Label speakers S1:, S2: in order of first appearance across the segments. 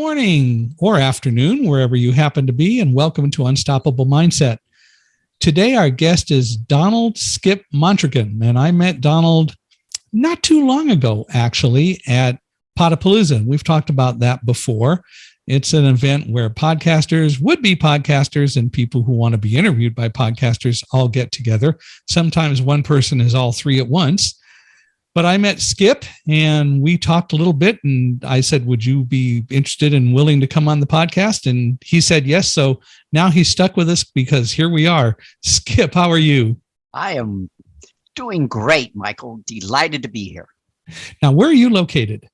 S1: morning or afternoon, wherever you happen to be, and welcome to Unstoppable Mindset. Today, our guest is Donald Skip Mondragon, and I met Donald not too long ago, actually, at Potapalooza. We've talked about that before. It's an event where podcasters, would-be podcasters, and people who want to be interviewed by podcasters all get together. Sometimes one person is all three at once. But I met Skip, and we talked a little bit, and I said, would you be interested and willing to come on the podcast? And he said yes, so now he's stuck with us because here we are. Skip, how are you?
S2: I am doing great, Michael. Delighted to be here.
S1: Now, where are you located?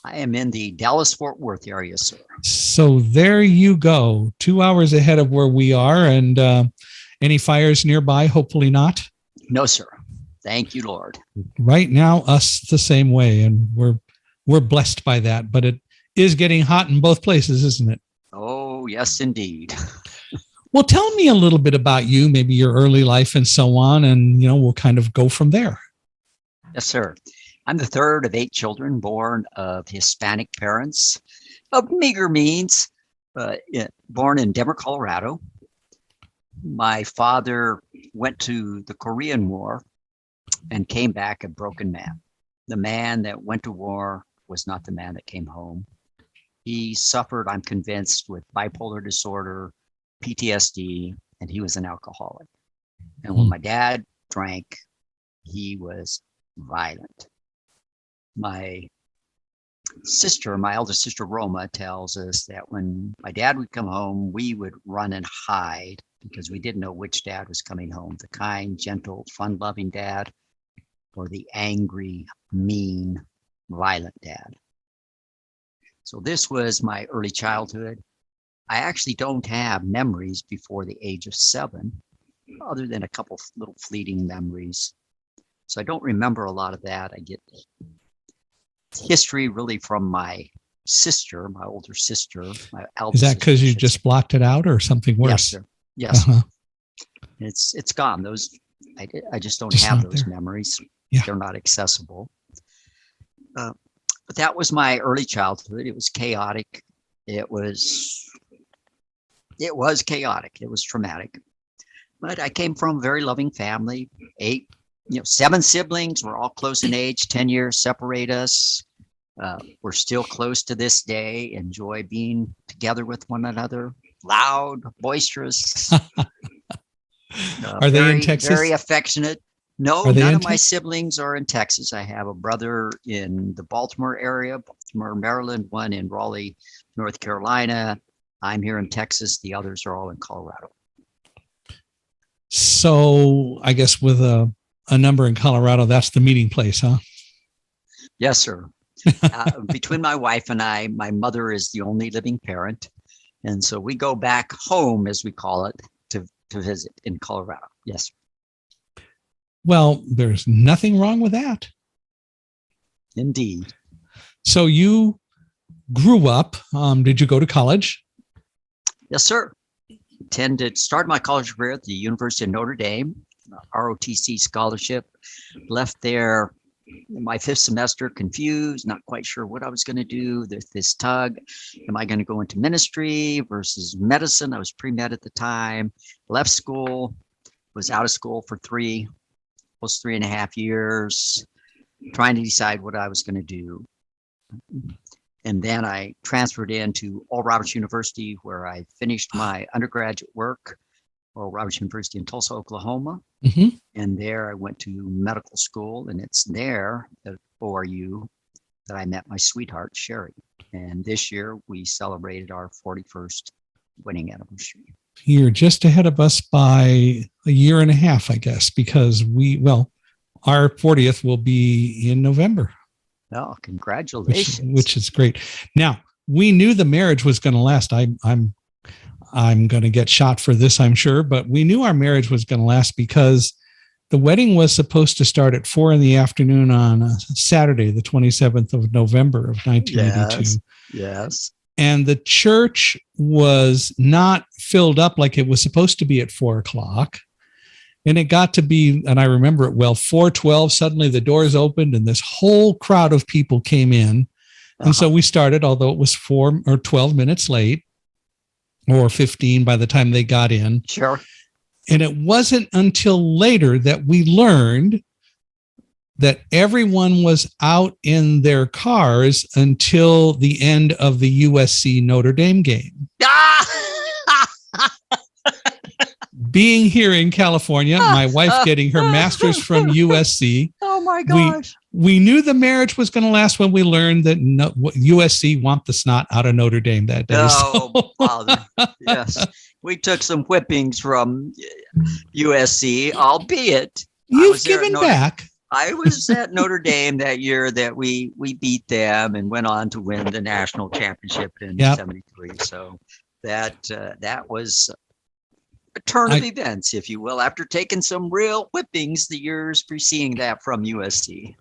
S2: I am in the Dallas-Fort Worth area, sir.
S1: So there you go, 2 hours ahead of where we are, and any fires nearby? Hopefully not.
S2: No, sir. Thank you, Lord.
S1: Right now, us the same way, and we're blessed by that. But it is getting hot in both places, isn't it?
S2: Oh, yes, indeed.
S1: Well, tell me a little bit about you, maybe your early life and so on, and we'll kind of go from there.
S2: Yes, sir. I'm the third of 8 children born of Hispanic parents of meager means, born in Denver, Colorado. My father went to the Korean War and came back a broken man. The man that went to war was not the man that came home. He suffered, I'm convinced, with bipolar disorder, PTSD, and he was an alcoholic. And when my dad drank, he was violent. My eldest sister Roma, tells us that when my dad would come home, we would run and hide because we didn't know which dad was coming home, the kind, gentle, fun-loving dad, or the angry, mean, violent dad. So this was my early childhood. I actually don't have memories before the age of 7, other than a couple little fleeting memories. So I don't remember a lot of that. I get history really from my sister, my older sister, my eldest.
S1: Is that because you just blocked it out or something worse?
S2: Yes, sir. Yes. It's gone. Those I just don't have those memories. Yeah. They're not accessible. But that was my early childhood. It was chaotic. It was chaotic. It was traumatic. But I came from a very loving family. 7 siblings. We're all close in age. 10 years separate us. We're still close to this day. Enjoy being together with one another. Loud, boisterous.
S1: Are they in Texas?
S2: Very affectionate. No, none of my siblings are in Texas. I have a brother in the Baltimore area, Baltimore, Maryland, one in Raleigh, North Carolina. I'm here in Texas. The others are all in Colorado.
S1: So I guess with a number in Colorado, that's the meeting place, huh?
S2: Yes, sir. Between my wife and I, my mother is the only living parent. And so we go back home, as we call it, to visit in Colorado. Yes.
S1: Well, there's nothing wrong with that.
S2: Indeed.
S1: So you grew up. Did you go to college?
S2: Yes, sir. Started my college career at the University of Notre Dame, ROTC scholarship. Left there my 5th semester, confused, not quite sure what I was going to do. There's this tug. Am I going to go into ministry versus medicine? I was pre-med at the time. Left school, was out of school for 3.5 years, trying to decide what I was going to do. And then I transferred into Oral Roberts University, where I finished my undergraduate work, Oral Roberts University in Tulsa, Oklahoma. Mm-hmm. And there I went to medical school, and it's there at ORU that I met my sweetheart, Sherry. And this year we celebrated our 41st wedding anniversary.
S1: You're just ahead of us by a year and a half, I guess, because our 40th will be in November.
S2: Oh, congratulations.
S1: Which is great. Now, we knew the marriage was going to last. I'm going to get shot for this, I'm sure, but we knew our marriage was going to last because the wedding was supposed to start at 4 p.m. on a Saturday, the 27th of November of 1982.
S2: Yes.
S1: And the church was not filled up like it was supposed to be at 4:00. And it got to be, and I remember it well, 4:12, suddenly the doors opened and this whole crowd of people came in. And so we started, although it was 4 or 12 minutes late, or 15 by the time they got in.
S2: Sure.
S1: And it wasn't until later that we learned that everyone was out in their cars until the end of the USC Notre Dame game. Being here in California, my wife getting her master's from USC.
S2: Oh my gosh.
S1: We knew the marriage was going to last when we learned that USC want the snot out of Notre Dame that day.
S2: Oh, Father. Yes. We took some whippings from USC, albeit
S1: you've given back.
S2: I was at Notre Dame that year that we beat them and went on to win the national championship in 73. So that was a turn of events, if you will, after taking some real whippings the years preceding that from USC.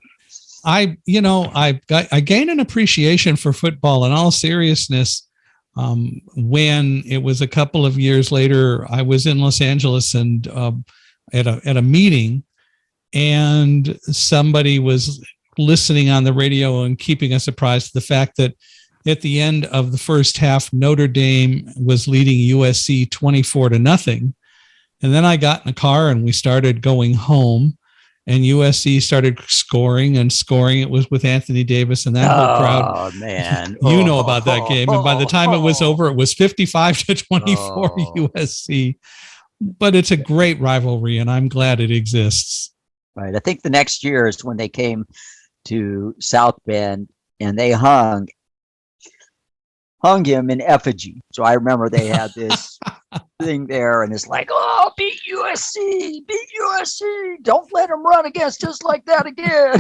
S1: I gained an appreciation for football in all seriousness when it was a couple of years later. I was in Los Angeles and at a meeting, and somebody was listening on the radio and keeping us apprised of the fact that at the end of the first half, Notre Dame was leading USC 24-0. And then I got in a car and we started going home, and USC started scoring and scoring. It was with Anthony Davis and that whole crowd.
S2: Oh, man.
S1: You know about that game. And by the time it was over, it was 55-24 USC. But it's a great rivalry, and I'm glad it exists.
S2: Right. I think the next year is when they came to South Bend and they hung him in effigy. So I remember they had this thing there, and it's like, oh, beat USC, don't let them run against us like that again.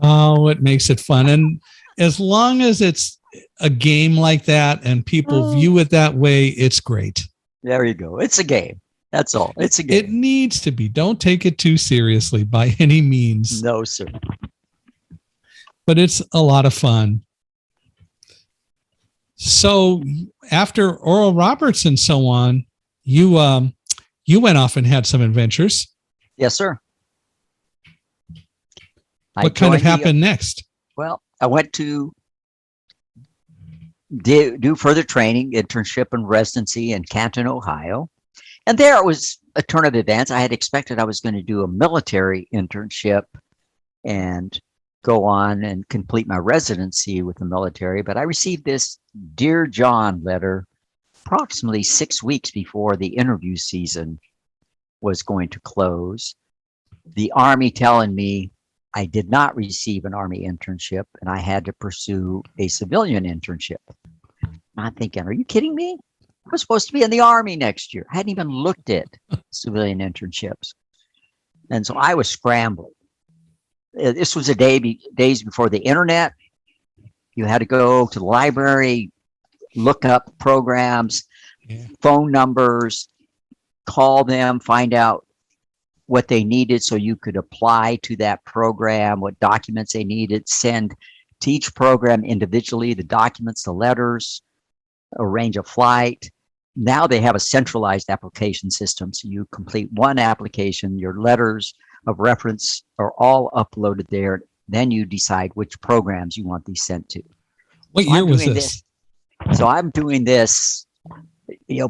S1: Oh, it makes it fun. And as long as it's a game like that and people view it that way, it's great.
S2: There you go. It's a game. That's all. It's a game.
S1: It needs to be. Don't take it too seriously by any means.
S2: No, sir.
S1: But it's a lot of fun. So after Oral Roberts and so on, you went off and had some adventures.
S2: Yes, sir.
S1: What kind of happened next?
S2: Well, I went to do further training, internship and residency in Canton, Ohio. And there it was a turn of events. I had expected I was going to do a military internship and go on and complete my residency with the military. But I received this Dear John letter approximately 6 weeks before the interview season was going to close. The Army telling me I did not receive an Army internship and I had to pursue a civilian internship. I'm thinking, are you kidding me? I was supposed to be in the Army next year. I hadn't even looked at civilian internships. And so I was scrambling. This was days before the internet. You had to go to the library, look up programs, phone numbers, call them, find out what they needed so you could apply to that program, what documents they needed, send to each program individually, the documents, the letters, arrange a flight. Now they have a centralized application system. So you complete one application, your letters of reference are all uploaded there. Then you decide which programs you want these sent to.
S1: What year was this?
S2: So I'm doing this,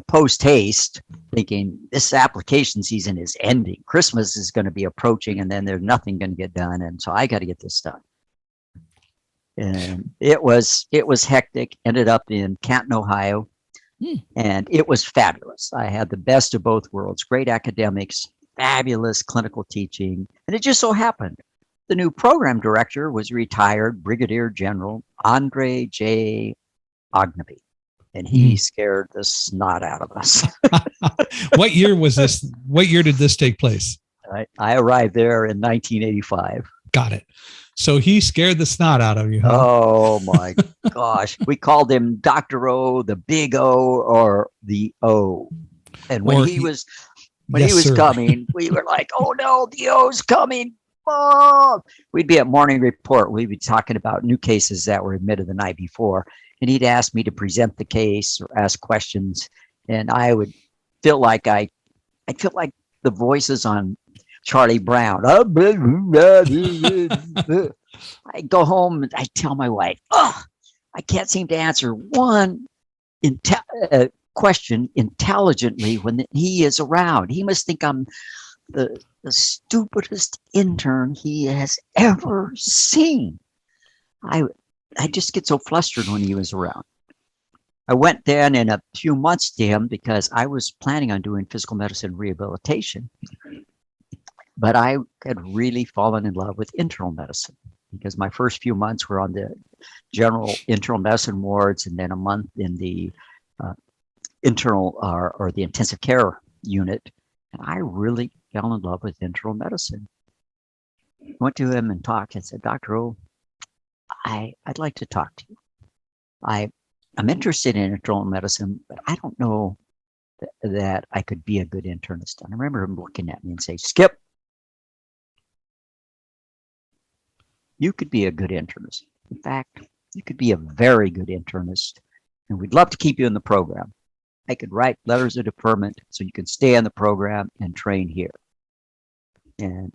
S2: post haste, thinking this application season is ending. Christmas is going to be approaching, and then there's nothing going to get done. And so I got to get this done. And it was hectic. Ended up in Canton, Ohio. And it was fabulous. I had the best of both worlds, great academics, fabulous clinical teaching. And it just so happened the new program director was retired Brigadier General Andre J. Ognaby. And he scared the snot out of us.
S1: What year was this? What year did this take place?
S2: I arrived there in 1985.
S1: Got it. So he scared the snot out of you, huh?
S2: Oh my gosh. We called him Dr. O, the big O, or the O. And when he was coming, we were like, oh no, the O's coming. Oh. We'd be at morning report. We'd be talking about new cases that were admitted the night before. And he'd ask me to present the case or ask questions. And I would feel like I'd feel like the voices on Charlie Brown. I go home and I tell my wife, oh, I can't seem to answer one question intelligently when he is around. He must think I'm the stupidest intern he has ever seen. I just get so flustered when he was around. I went then in a few months to him because I was planning on doing physical medicine rehabilitation. But I had really fallen in love with internal medicine because my first few months were on the general internal medicine wards and then a month in the internal or the intensive care unit. And I really fell in love with internal medicine. I went to him and talked and said, Dr. O, I'd like to talk to you. I'm interested in internal medicine, but I don't know that I could be a good internist. And I remember him looking at me and saying, Skip, you could be a good internist. In fact, you could be a very good internist, and we'd love to keep you in the program. I could write letters of deferment so you can stay in the program and train here. And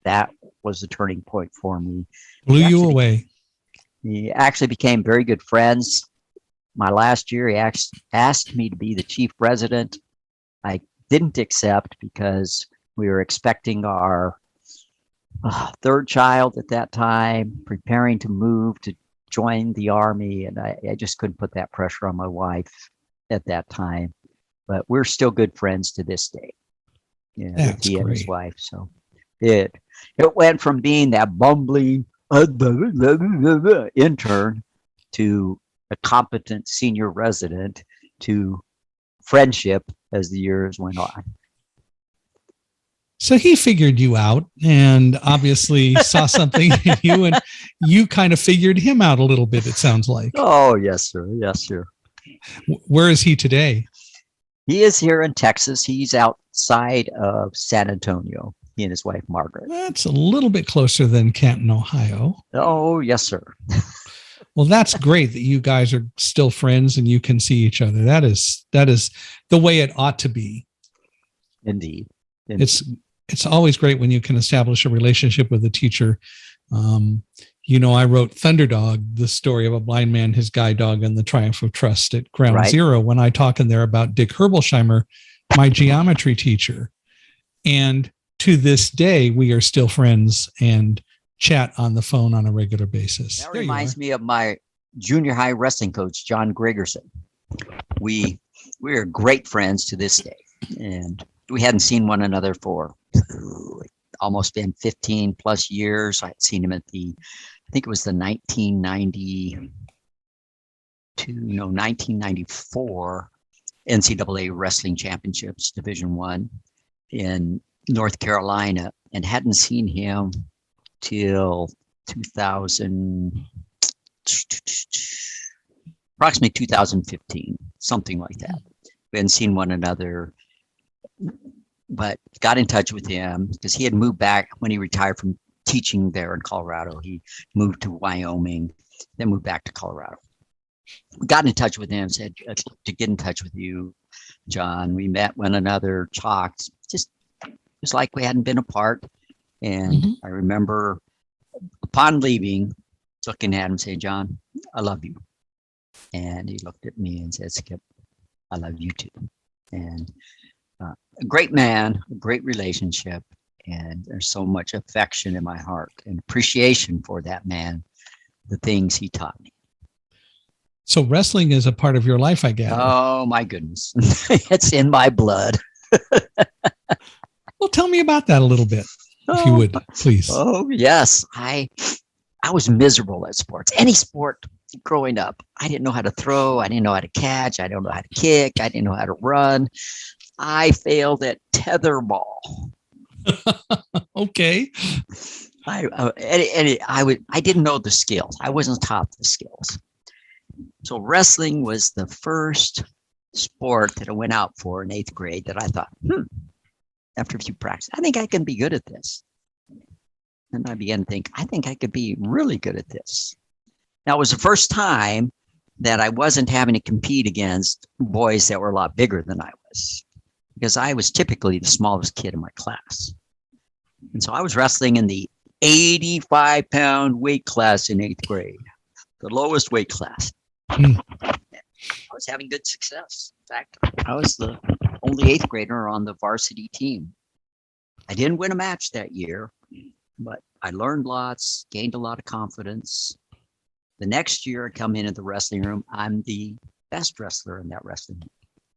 S2: that was the turning point for me.
S1: Blew you away.
S2: We actually became very good friends. My last year, he asked me to be the chief resident. I didn't accept because we were expecting our third child at that time, preparing to move to join the Army, and I just couldn't put that pressure on my wife at that time. But we're still good friends to this day. Yeah,
S1: that's
S2: he
S1: great.
S2: And his wife. So it went from being that bumbling intern to a competent senior resident to friendship as the years went on.
S1: So he figured you out and obviously saw something in you, and you kind of figured him out a little bit, it sounds like.
S2: Oh, yes, sir. Yes, sir.
S1: Where is he today?
S2: He is here in Texas. He's outside of San Antonio. He and his wife, Margaret.
S1: That's a little bit closer than Canton, Ohio.
S2: Oh, yes, sir.
S1: Well, that's great that you guys are still friends and you can see each other. That is the way it ought to be.
S2: Indeed.
S1: It's always great when you can establish a relationship with a teacher. I wrote Thunderdog, the story of a blind man, his guide dog, and the triumph of trust at Ground Zero when I talk in there about Dick Herbolsheimer, my geometry teacher. And to this day, we are still friends and chat on the phone on a regular basis.
S2: That reminds me of my junior high wrestling coach, John Gregerson. We are great friends to this day. And we hadn't seen one another for almost been 15 plus years. I had seen him at I think it was the 1994 NCAA Wrestling Championships, Division I in North Carolina, and hadn't seen him till approximately 2015, something like that. We hadn't seen one another, but got in touch with him because he had moved back when he retired from teaching there in Colorado. He moved to Wyoming, then moved back to Colorado. We got in touch with him, said to get in touch with you, John. We met one another, talked, just it was like we hadn't been apart. And I remember upon leaving, looking at him, saying, John, I love you. And he looked at me and said, Skip, I love you too. And a great man, a great relationship, and there's so much affection in my heart and appreciation for that man, the things he taught me.
S1: So wrestling is a part of your life, I guess.
S2: Oh, my goodness. It's in my blood.
S1: Well, tell me about that a little bit, if you would, please.
S2: Oh, yes. I was miserable at sports. Any sport growing up. I didn't know how to throw. I didn't know how to catch. I don't know how to kick. I didn't know how to run. I failed at tetherball.
S1: Okay.
S2: I didn't know the skills. I wasn't taught the skills. So wrestling was the first sport that I went out for in 8th grade that I thought, after a few practices, I think I can be good at this. And I began to think, I think I could be really good at this. Now, it was the first time that I wasn't having to compete against boys that were a lot bigger than I was, because I was typically the smallest kid in my class. And so I was wrestling in the 85-pound weight class in 8th grade, the lowest weight class.
S1: Hmm.
S2: I was having good success. In fact, I was the only 8th grader on the varsity team. I didn't win a match that year, but I learned lots, gained a lot of confidence. The next year I come into the wrestling room, I'm the best wrestler in that wrestling room.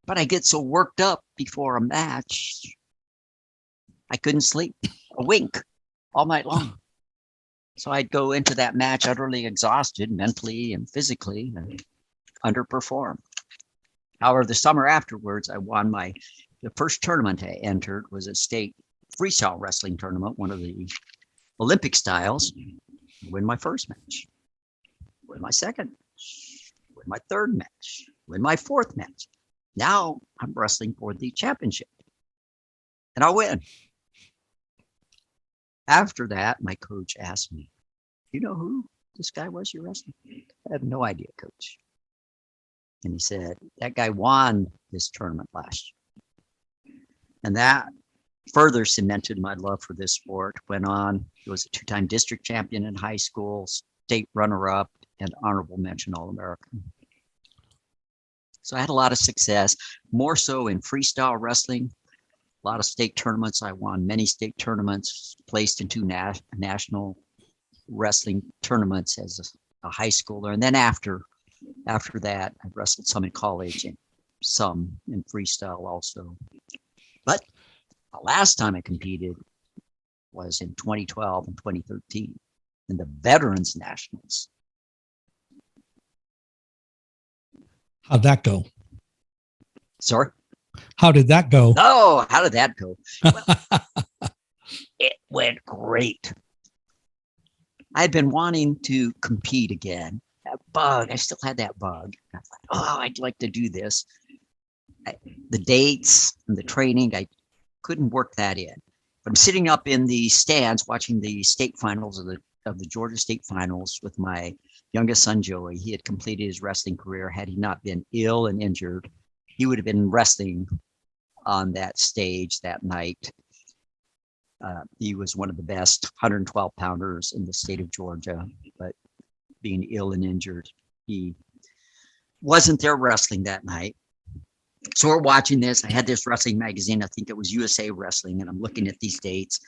S2: But I get so worked up before a match, I couldn't sleep a wink all night long. So I'd go into that match utterly exhausted mentally and physically and underperform. However, the summer afterwards, I won the first tournament I entered was a state freestyle wrestling tournament, one of the Olympic styles. Win my first match, win my second match, win my third match, win my fourth match. Now I'm wrestling for the championship and I'll win. After that, my coach asked me, "You know who this guy was you're wrestling?" I have no idea, coach. And he said, "That guy won this tournament last year." And that further cemented my love for this sport. Went on, he was a 2-time district champion in high school, state runner-up, and honorable mention All-American. So I had a lot of success, more so in freestyle wrestling. A lot of state tournaments. I won many state tournaments, placed in 2 national wrestling tournaments as a high schooler. And then after that, I wrestled some in college and some in freestyle also. But the last time I competed was in 2012 and 2013 in the Veterans Nationals.
S1: How'd that go?
S2: Sorry?
S1: How did that go?
S2: Oh, how did that go? Well, it went great. I'd been wanting to compete again. That bug, I still had that bug. I thought, oh, I'd like to do this. The dates and the training, I couldn't work that in. But I'm sitting up in the stands watching the state finals of the Georgia State Finals with my youngest son, Joey. He had completed his wrestling career. Had he not been ill and injured, he would have been wrestling on that stage that night. He was one of the best 112-pounders in the state of Georgia, but being ill and injured, he wasn't there wrestling that night. So we're watching this. I had this wrestling magazine. I think it was USA Wrestling, and I'm looking at these dates.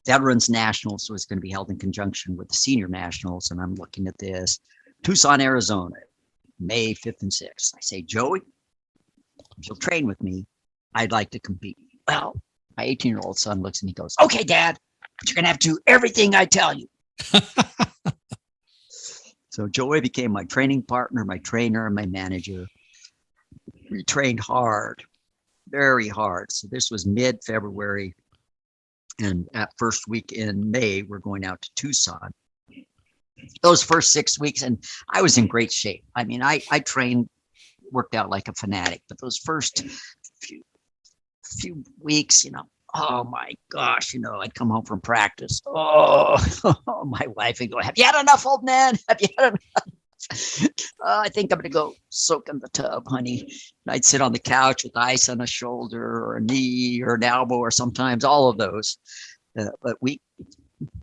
S2: Veterans Nationals was going to be held in conjunction with the Senior Nationals, and I'm looking at this. Tucson, Arizona, May 5th and 6th. I say, Joey, if you'll train with me, I'd like to compete. Well, my 18-year-old son looks at me and goes, "Okay, Dad, but you're going to have to do everything I tell you." So Joey became my training partner, my trainer, and my manager. We trained hard, very hard. So this was mid-February. And that first week in May, we're going out to Tucson. Those first 6 weeks, and I was in great shape. I mean, I trained, worked out like a fanatic, but those first few weeks, oh my gosh, I'd come home from practice. Oh, my wife would go, "Have you had enough, old man? Have you had enough?" I think I'm going to go soak in the tub, honey. And I'd sit on the couch with ice on a shoulder or a knee or an elbow or sometimes all of those. But week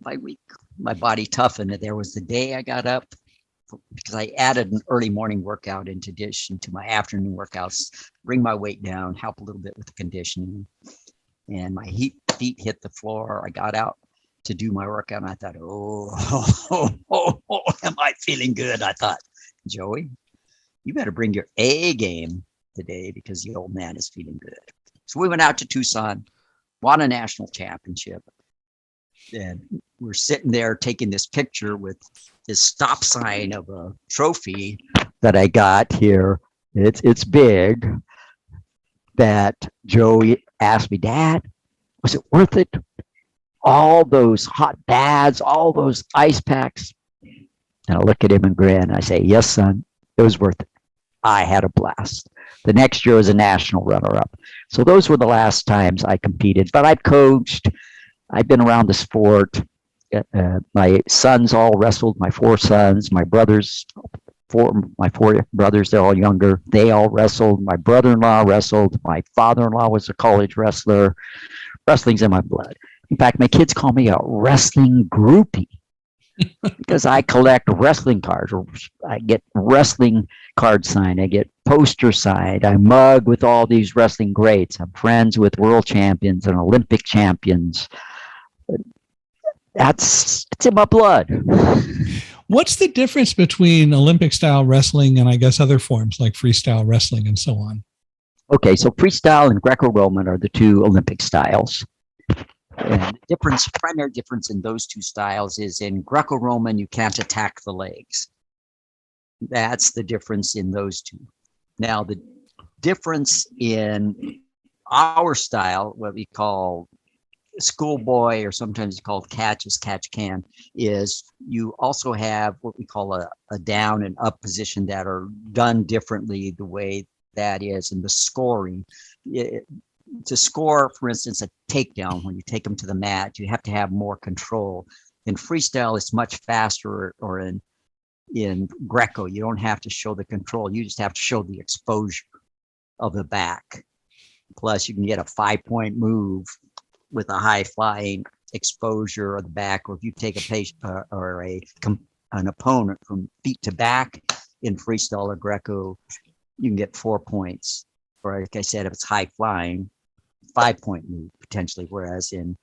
S2: by week, my body toughened. And there was the day I got up because I added an early morning workout into addition to my afternoon workouts, bring my weight down, help a little bit with the conditioning. And my feet hit the floor. I got out to do my workout, and I thought, am I feeling good? I thought, Joey, you better bring your A game today because the old man is feeling good. So we went out to Tucson, won a national championship, and we're sitting there taking this picture with this stop sign of a trophy that I got here. It's big. That Joey asked me, "Dad, was it worth it? All those hot baths, all those ice packs?" And I look at him and grin. I say, "Yes, son, it was worth it. I had a blast." The next year was a national runner-up. So those were the last times I competed. But I've coached. I've been around the sport. My sons all wrestled. My 4 sons, my brothers, my 4 brothers, they're all younger. They all wrestled. My brother-in-law wrestled. My father-in-law was a college wrestler. Wrestling's in my blood. In fact, my kids call me a wrestling groupie because I collect wrestling cards. Or I get wrestling card signed. I get poster signed. I mug with all these wrestling greats. I'm friends with world champions and Olympic champions. It's in my blood.
S1: What's the difference between Olympic style wrestling and I guess other forms like freestyle wrestling and so on?
S2: Okay, so freestyle and Greco-Roman are the two Olympic styles. And the primary difference in those two styles is in Greco-Roman, you can't attack the legs. That's the difference in those two. Now, the difference in our style, what we call schoolboy, or sometimes called catch as catch can, is you also have what we call a down and up position that are done differently the way that is in the scoring. To score, for instance, a takedown, when you take them to the mat, you have to have more control. In freestyle, it's much faster, or in Greco, you don't have to show the control. You just have to show the exposure of the back. Plus, you can get a 5-point move with a high flying exposure of the back, or if you take a patient or an opponent from feet to back in freestyle or Greco, you can get 4 points. Or like I said, if it's high flying, 5-point move potentially. Whereas in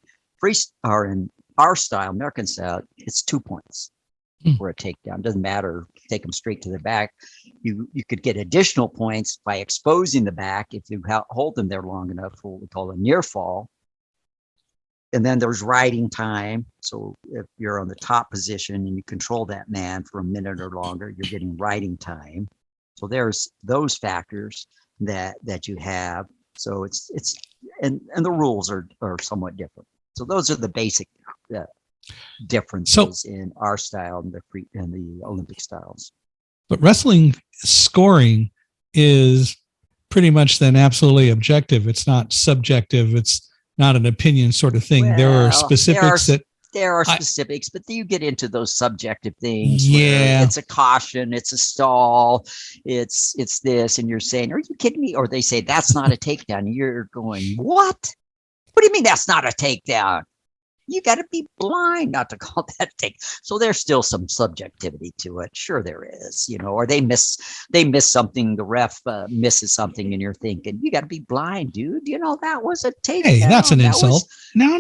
S2: our style, American style, it's 2 points for a takedown. Doesn't matter, take them straight to the back. You could get additional points by exposing the back if you hold them there long enough for what we call a near fall. And then there's riding time. So if you're on the top position and you control that man for a minute or longer, you're getting riding time. So there's those factors that you have. So it's and the rules are somewhat different. So those are the basic differences in our style and the Olympic styles.
S1: But wrestling scoring is pretty much then absolutely objective. It's not subjective. It's not an opinion sort of thing. Well, there are specifics
S2: there are specifics, but you get into those subjective things.
S1: Yeah,
S2: where it's a caution, it's a stall, it's this, and you're saying, "Are you kidding me?" Or they say, "That's not a takedown." And you're going, "What? What do you mean that's not a takedown?" You got to be blind not to call that a take. So there's still some subjectivity to it. Sure, there is, or they miss something. The ref misses something, and you're thinking, you got to be blind, dude. That was a takedown.
S1: Hey, that's an insult. No.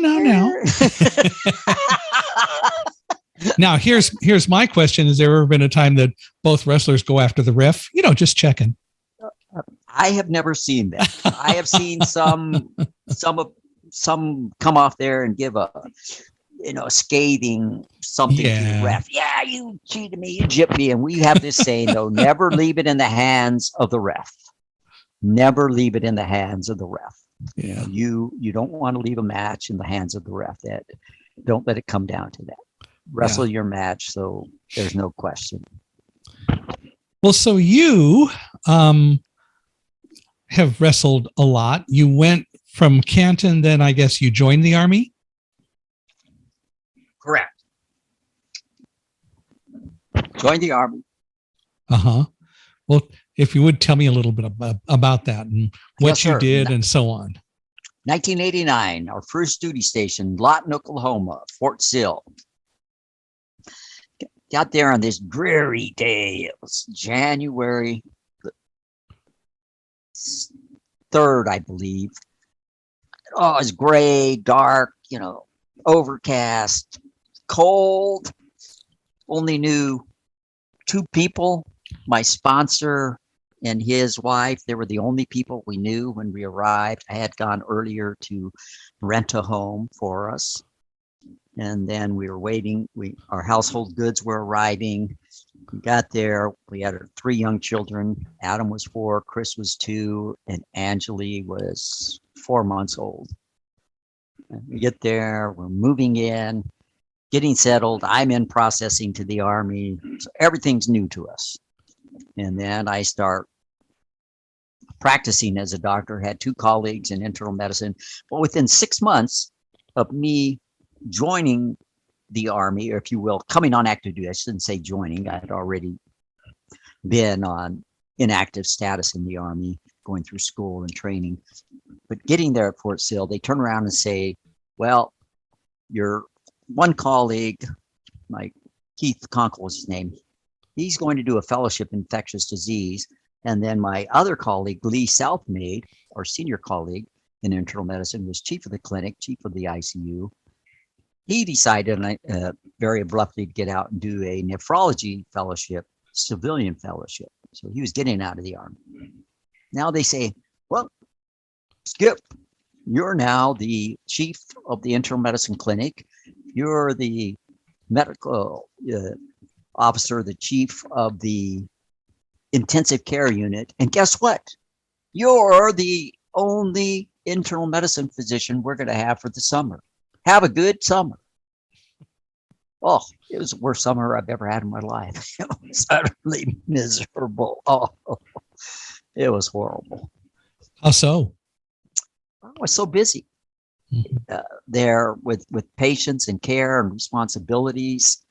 S1: Now, here's my question: has there ever been a time that both wrestlers go after the ref? Just checking.
S2: I have never seen that. I have seen some come off there and give a scathing something to the ref. Yeah, you cheated me, you gypped me. And we have this saying, though, never leave it in the hands of the ref. Never leave it in the hands of the ref.
S1: Yeah.
S2: You don't want to leave a match in the hands of the ref. Don't let it come down to that. Wrestle your match, so there's no question.
S1: Well, so you have wrestled a lot. You went from Canton, then I guess you joined the Army?
S2: Correct. Joined the Army.
S1: Uh-huh. Well, if you would tell me a little bit about that and what you did and so on.
S2: 1989, our first duty station, Lawton, Oklahoma, Fort Sill. Got there on this dreary day. It was January 3rd, I believe. Oh, it's gray, dark, overcast, cold. Only knew 2 people, my sponsor and his wife. They were the only people we knew when we arrived. I had gone earlier to rent a home for us. And then we were waiting. Our household goods were arriving. We got there. We had 3 young children. Adam was 4, Chris was 2, and Angeli was 4 months old. And we get there. We're moving in, getting settled. I'm in processing to the Army. So everything's new to us. And then I start practicing as a doctor. Had 2 colleagues in internal medicine. But within 6 months of me joining the Army, or if you will, coming on active duty. I shouldn't say joining. I had already been on inactive status in the Army, going through school and training. But getting there at Fort Sill, they turn around and say, well, your one colleague, like Keith Conkle was his name, he's going to do a fellowship in infectious disease. And then my other colleague, Lee Southmaid, our senior colleague in internal medicine, was chief of the clinic, chief of the ICU. He decided very abruptly to get out and do a nephrology fellowship, civilian fellowship. So he was getting out of the Army. Now they say, well, Skip, you're now the chief of the internal medicine clinic. You're the medical officer, the chief of the intensive care unit. And guess what? You're the only internal medicine physician we're going to have for the summer. Have a good summer. Oh, it was the worst summer I've ever had in my life. It was utterly miserable. Oh, it was horrible.
S1: How so?
S2: I was so busy there with patients and care and responsibilities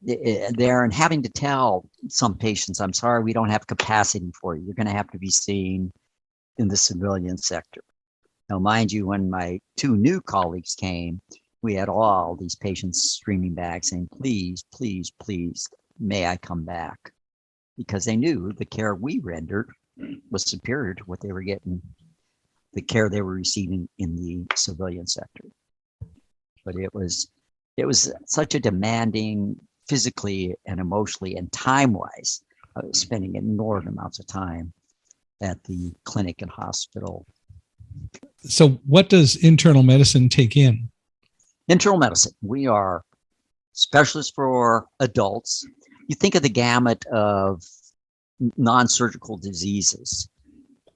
S2: there, and having to tell some patients, I'm sorry, we don't have capacity for you. You're going to have to be seen in the civilian sector. Now, mind you, when my two new colleagues came, we had all these patients streaming back saying, please, please, please, may I come back? Because they knew the care we rendered was superior to what they were getting, the care they were receiving in the civilian sector. But it was such a demanding, physically and emotionally and time-wise. I was spending inordinate amounts of time at the clinic and hospital.
S1: So what does internal medicine take in?
S2: Internal medicine, we are specialists for adults. You think of the gamut of non-surgical diseases.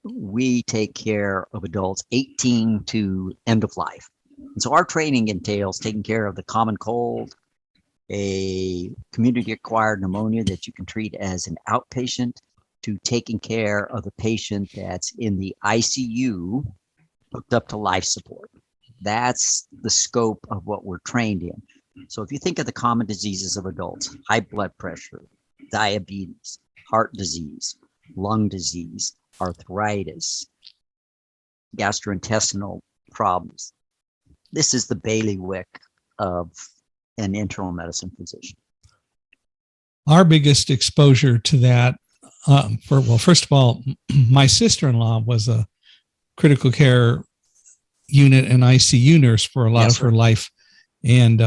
S2: We take care of adults 18 to end of life. And so our training entails taking care of the common cold, a community-acquired pneumonia that you can treat as an outpatient, to taking care of the patient that's in the ICU hooked up to life support. That's the scope of what we're trained in. So if you think of the common diseases of adults, high blood pressure, diabetes, heart disease, lung disease, arthritis, gastrointestinal problems, this is the bailiwick of an internal medicine physician.
S1: Our biggest exposure to that, first of all, my sister-in-law was a critical care unit and ICU nurse for a lot of her life, and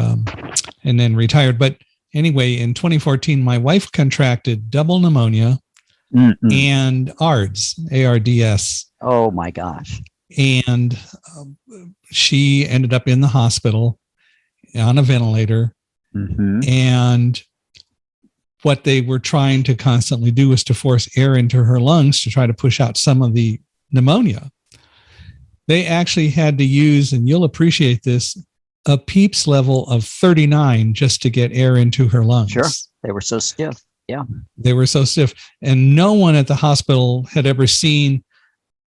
S1: then retired. But anyway, in 2014, my wife contracted double pneumonia and ARDS, A-R-D-S.
S2: Oh my gosh.
S1: And she ended up in the hospital on a ventilator. And what they were trying to constantly do was to force air into her lungs to try to push out some of the pneumonia. They actually had to use, and you'll appreciate this, a PEEPS level of 39 just to get air into her lungs.
S2: Sure. They were so stiff. Yeah.
S1: They were so stiff. And no one at the hospital had ever seen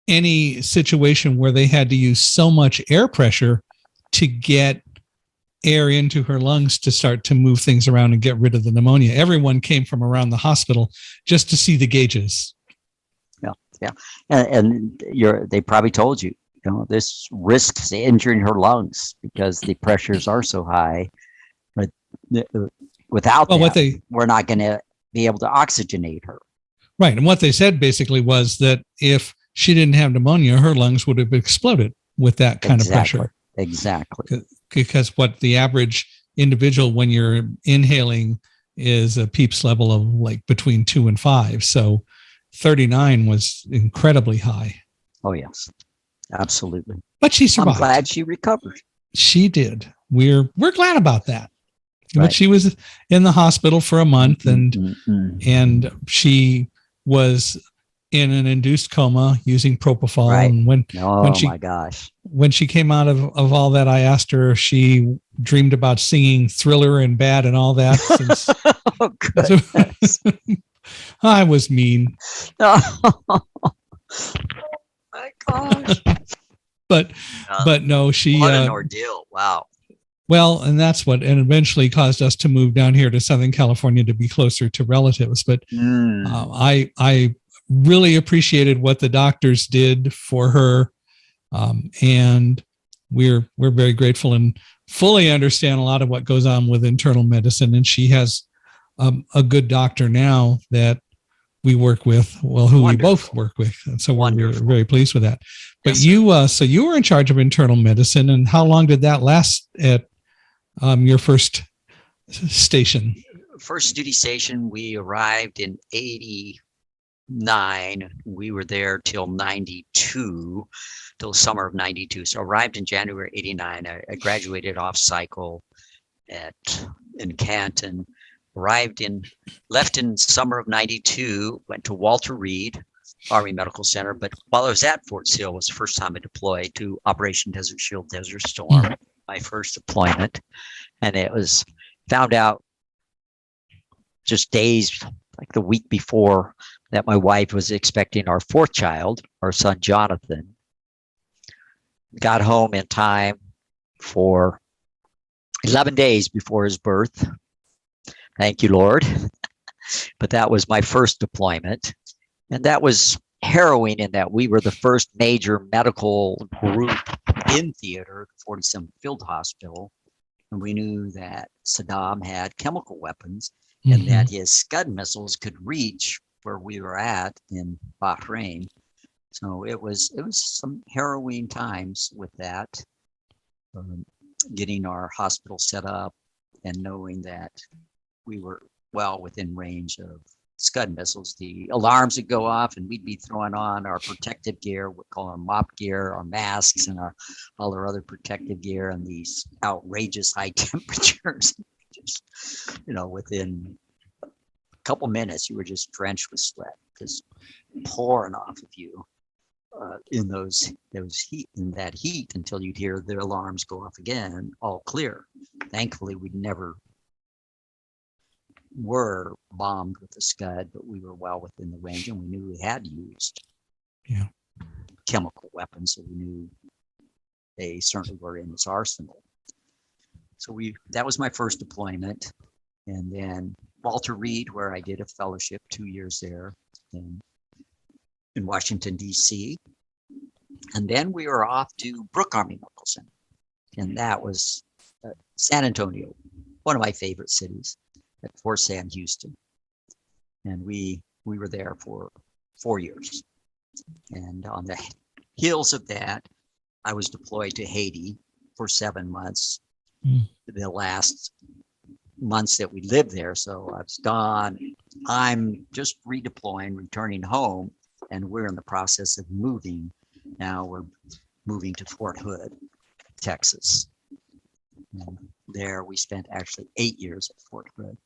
S1: any situation where they had to use so much air pressure to get air into her lungs to start to move things around and get rid of the pneumonia. Everyone came from around the hospital just to see the gauges.
S2: Yeah. And they probably told you, this risks injuring her lungs because the pressures are so high. But without that, we're not going to be able to oxygenate her.
S1: Right. And what they said basically was that if she didn't have pneumonia, her lungs would have exploded with that kind of pressure.
S2: Exactly.
S1: Because what the average individual, when you're inhaling, is a PEEPS level of like between 2 and 5. So 39 was incredibly high.
S2: Oh, yes. Absolutely.
S1: But she survived.
S2: I'm glad she recovered.
S1: She did. We're glad about that.
S2: Right.
S1: But she was in the hospital for a month, and she was in an induced coma using propofol.
S2: Right.
S1: And when she came out of all that, I asked her if she dreamed about singing Thriller and Bad and all that. Since,
S2: oh, goodness.
S1: I was mean.
S2: Oh my gosh.
S1: But no, she.
S2: What an ordeal. Wow.
S1: Well, and that's what, and eventually caused us to move down here to Southern California to be closer to relatives. But I really appreciated what the doctors did for her. And we're very grateful and fully understand a lot of what goes on with internal medicine. And she has a good doctor now that we work with, well, who
S2: Wonderful.
S1: we both work with. And so we're
S2: Wonderful.
S1: very pleased with that. But
S2: Yes,
S1: so you were in charge of internal medicine, and how long did that last at your first station?
S2: first duty station, we arrived in 89. We were there till 92, till summer of 92. So arrived in January 89. I graduated off cycle in Canton. Left in summer of 92, went to Walter Reed Army Medical Center. But while I was at Fort Sill, was the first time I deployed to Operation Desert Shield, Desert Storm, my first deployment. And it was found out just days, like the week before, that my wife was expecting our fourth child, our son, Jonathan. Got home in time for 11 days before his birth. Thank you, Lord. But that was my first deployment. And that was harrowing in that we were the first major medical group in theater, 47 Field Hospital. And we knew that Saddam had chemical weapons and that his Scud missiles could reach where we were at in Bahrain. So it was some harrowing times with that, getting our hospital set up and knowing that we were well within range of Scud missiles. The alarms would go off and we'd be throwing on our protective gear, we call them MOP gear, our masks and all our other protective gear, and these outrageous high temperatures. Just, within a couple minutes, you were just drenched with sweat, just pouring off of you in that heat until you'd hear the alarms go off again, all clear. Thankfully, we never were bombed with the Scud, but we were well within the range, and we knew we had used chemical weapons, so we knew they certainly were in his arsenal. So that was my first deployment. And then Walter Reed, where I did a fellowship 2 years there in Washington, D.C. And then we were off to Brooke Army Medical Center. And that was San Antonio, one of my favorite cities, at Fort Sam Houston. And we were there for 4 years. And on the heels of that, I was deployed to Haiti for 7 months. The last months that we lived there. So I was gone. I'm just redeploying, returning home, and we're in the process of moving. Now we're moving to Fort Hood, Texas. And there we spent actually 8 years at Fort Hood.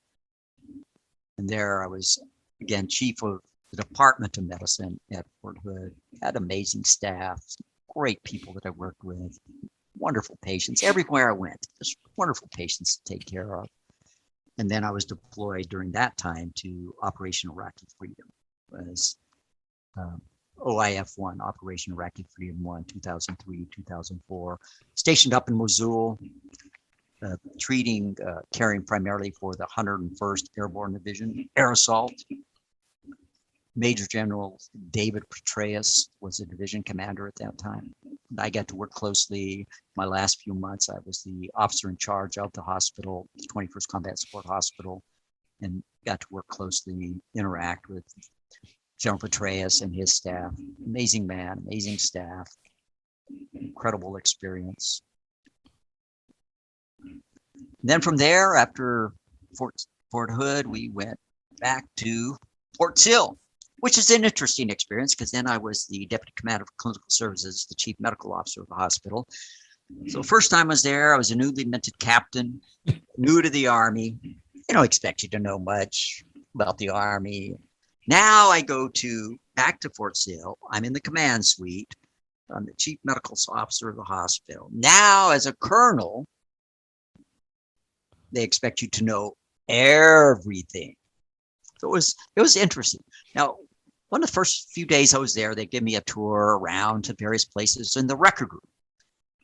S2: And there I was, again, chief of the Department of Medicine at Fort Hood. Had amazing staff, great people that I worked with, wonderful patients everywhere I went, just wonderful patients to take care of. And then I was deployed during that time to Operation Iraqi Freedom. It was OIF-1, Operation Iraqi Freedom 1, 2003, 2004. Stationed up in Mosul, caring primarily for the 101st Airborne Division, Air Assault. Major General David Petraeus was the division commander at that time. I got to work closely. My last few months, I was the officer in charge of the hospital, the 21st Combat Support Hospital, and got to work closely, interact with General Petraeus and his staff. Amazing man, amazing staff, incredible experience. And then from there, after Fort Hood, we went back to Fort Sill, which is an interesting experience because then I was the deputy commander of clinical services, the chief medical officer of the hospital. So first time I was there, I was a newly minted captain, new to the Army. They don't expect you to know much about the Army. Now I go back to Fort Sill. I'm in the command suite. I'm the chief medical officer of the hospital. Now as a colonel, they expect you to know everything. So it was interesting. Now, one of the first few days I was there, they give me a tour around to various places in the record room.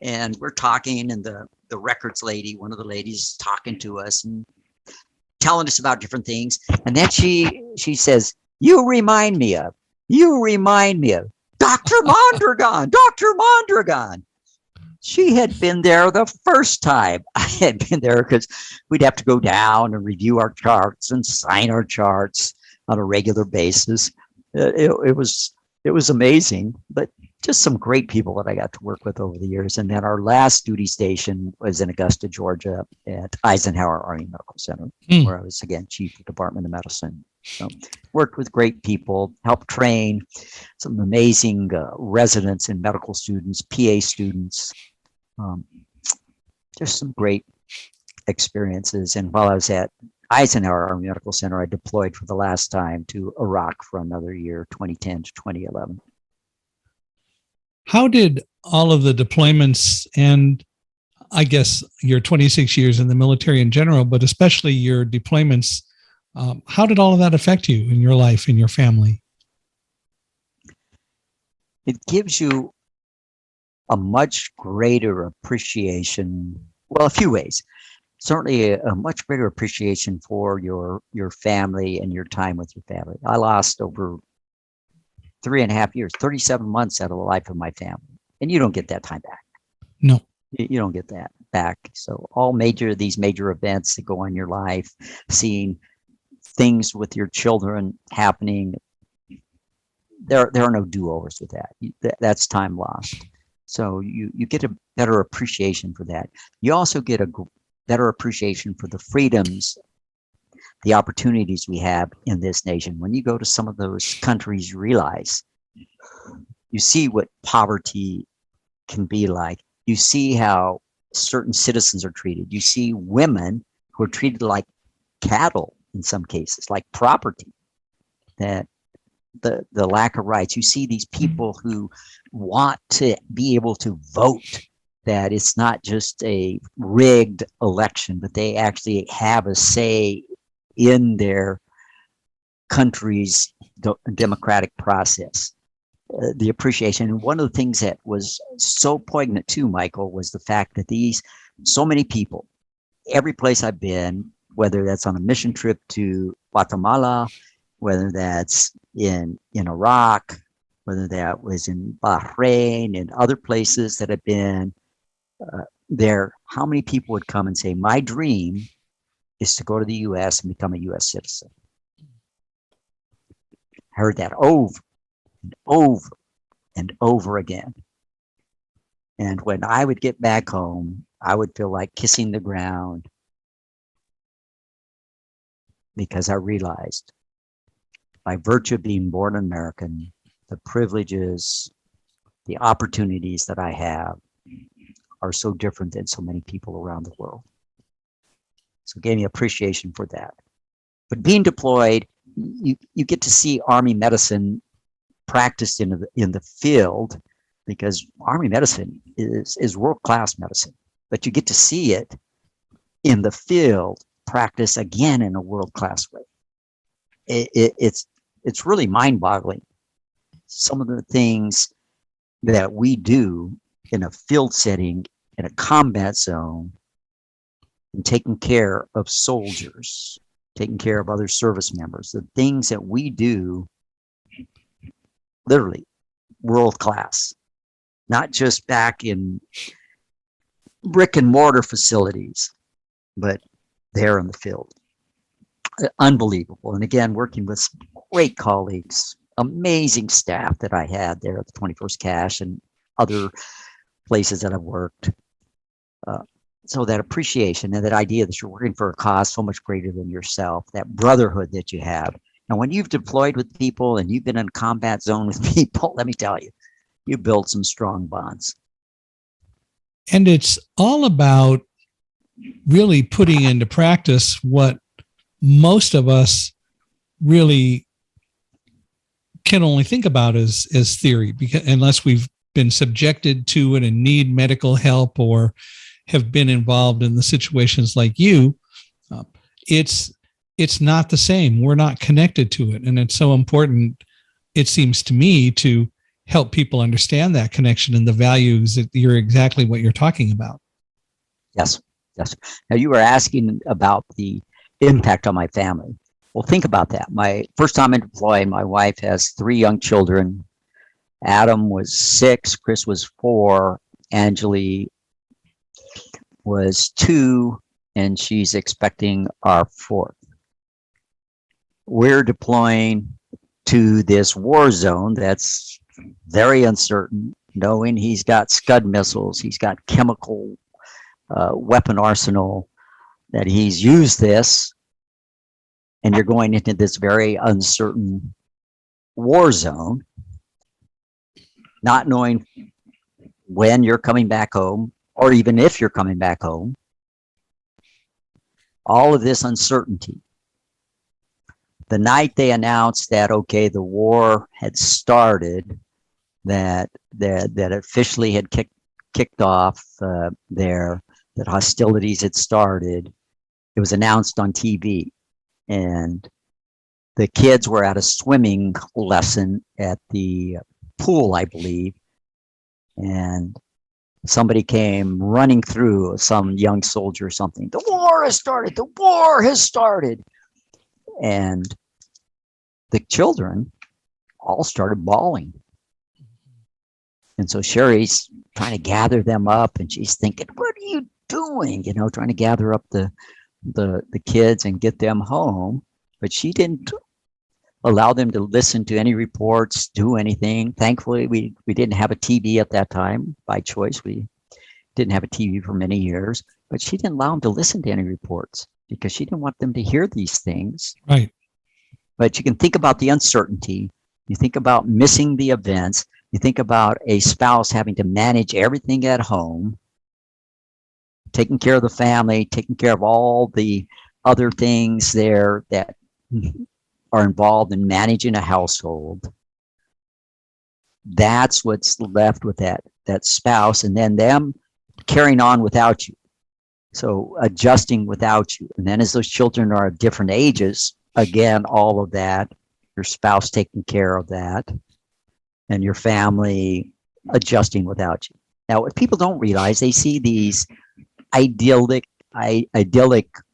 S2: And we're talking, and the records lady, one of the ladies, talking to us and telling us about different things. And then she says, you remind me of Dr. Mondragon, Dr. Mondragon. She had been there the first time I had been there, because we'd have to go down and review our charts and sign our charts on a regular basis. It was amazing, but just some great people that I got to work with over the years. And then our last duty station was in Augusta, Georgia, at Eisenhower Army Medical Center, where I was, again, chief of Department of Medicine. So worked with great people, helped train some amazing residents and medical students, PA students. Just some great experiences. And while I was at Eisenhower Army Medical Center, I deployed for the last time to Iraq for another year, 2010 to 2011.
S1: How did all of the deployments, and I guess your 26 years in the military in general, but especially your deployments, how did all of that affect you in your life, in your family?
S2: It gives you a much greater appreciation, well, a few ways. Certainly a much greater appreciation for your family and your time with your family. I lost over 3.5 years, 37 months out of the life of my family. And you don't get that time back.
S1: No.
S2: You don't get that back. So all these major events that go on in your life, seeing things with your children happening, there are no do-overs with that. That's time lost. So you get a better appreciation for that. You also get a better appreciation for the freedoms, the opportunities we have in this nation. When you go to some of those countries, you realize, you see what poverty can be like. You see how certain citizens are treated. You see women who are treated like cattle in some cases, like property, that the lack of rights. You see these people who want to be able to vote, that it's not just a rigged election, but they actually have a say in their country's democratic process. The appreciation. And one of the things that was so poignant too, Michael, was the fact that so many people, every place I've been, whether that's on a mission trip to Guatemala, whether that's in Iraq, whether that was in Bahrain and other places that I've been there, how many people would come and say, my dream is to go to the U.S. and become a U.S. citizen. I heard that over and over and over again. And when I would get back home, I would feel like kissing the ground, because I realized, by virtue of being born American, the privileges, the opportunities that I have are so different than so many people around the world. So it gave me appreciation for that. But being deployed, you get to see Army medicine practiced in the field, because Army medicine is world-class medicine. But you get to see it in the field practice again in a world-class way. It's really mind-boggling, some of the things that we do in a field setting, in a combat zone, and taking care of soldiers, taking care of other service members. The things that we do, literally world-class, not just back in brick and mortar facilities, but there in the field. Unbelievable. And again, working with some great colleagues, amazing staff that I had there at the 21st Cache and other places that I've worked. So that appreciation and that idea that you're working for a cause so much greater than yourself, that brotherhood that you have. And when you've deployed with people and you've been in a combat zone with people, let me tell you, you build some strong bonds.
S1: And it's all about really putting into practice what most of us really can only think about as theory, because unless we've been subjected to it and need medical help or have been involved in the situations like you, it's not the same. We're not connected to it. And it's so important, it seems to me, to help people understand that connection and the values that you're exactly what you're talking about.
S2: Yes. Now, you were asking about the impact on my family. Well, think about that. My first time in deploy, my wife has 3 young children. Adam was 6, Chris was 4, Angeli was 2, and she's expecting our 4th. We're deploying to this war zone that's very uncertain, knowing he's got Scud missiles, he's got chemical weapon arsenal, that he's used this, and you're going into this very uncertain war zone, not knowing when you're coming back home, or even if you're coming back home. All of this uncertainty. The night they announced that, okay, the war had started, that officially had kicked off there, that hostilities had started, it was announced on TV. And the kids were at a swimming lesson at the pool, I believe. And somebody came running through, some young soldier or something. The war has started. The war has started. And the children all started bawling. And so Sherry's trying to gather them up, and she's thinking, what are you doing? You know, trying to gather up the kids and get them home. But she didn't allow them to listen to any reports, do anything. Thankfully, we didn't have a TV at that time by choice. We didn't have a TV for many years, but she didn't allow them to listen to any reports because she didn't want them to hear these things.
S1: Right.
S2: But you can think about the uncertainty. You think about missing the events. You think about a spouse having to manage everything at home, taking care of the family, taking care of all the other things there that are involved in managing a household. That's what's left with that spouse, and then them carrying on without you. So adjusting without you. And then as those children are at different ages, again, all of that, your spouse taking care of that, and your family adjusting without you. Now, what people don't realize, they see these idyllic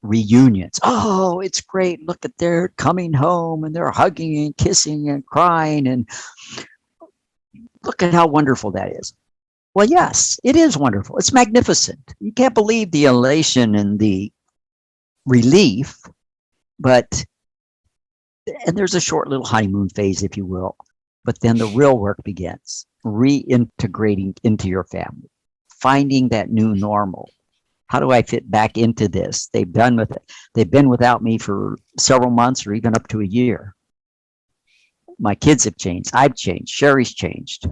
S2: reunions. Oh, it's great. Look at, they're coming home and they're hugging and kissing and crying, and look at how wonderful that is. Well, yes, it is wonderful. It's magnificent. You can't believe the elation and the relief, and there's a short little honeymoon phase, if you will, but then the real work begins, reintegrating into your family, finding that new normal. How do I fit back into this? They've been without me for several months or even up to a year. My kids have changed. I've changed. Sherry's changed.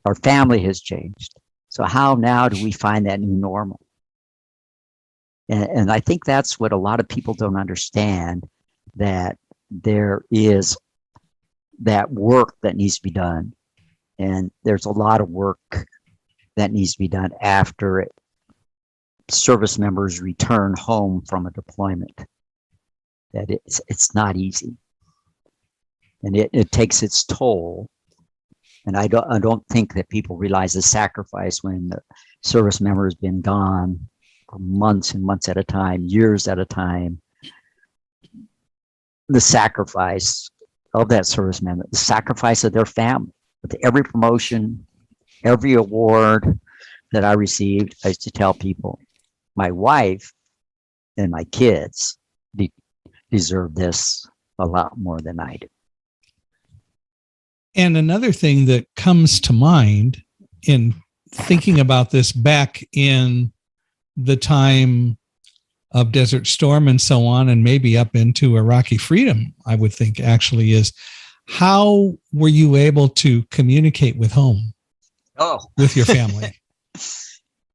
S2: Our family has changed. So how now do we find that new normal? And I think that's what a lot of people don't understand, that there is that work that needs to be done. And there's a lot of work that needs to be done after service members return home from a deployment. That it's not easy, and it takes its toll. And I don't think that people realize the sacrifice when the service member has been gone for months and months at a time, years at a time. The sacrifice of that service member, the sacrifice of their family. With every promotion, every award that I received, I used to tell people, my wife and my kids deserve this a lot more than I do.
S1: And another thing that comes to mind in thinking about this back in the time of Desert Storm and so on, and maybe up into Iraqi freedom, I would think actually, is how were you able to communicate with home? With your family?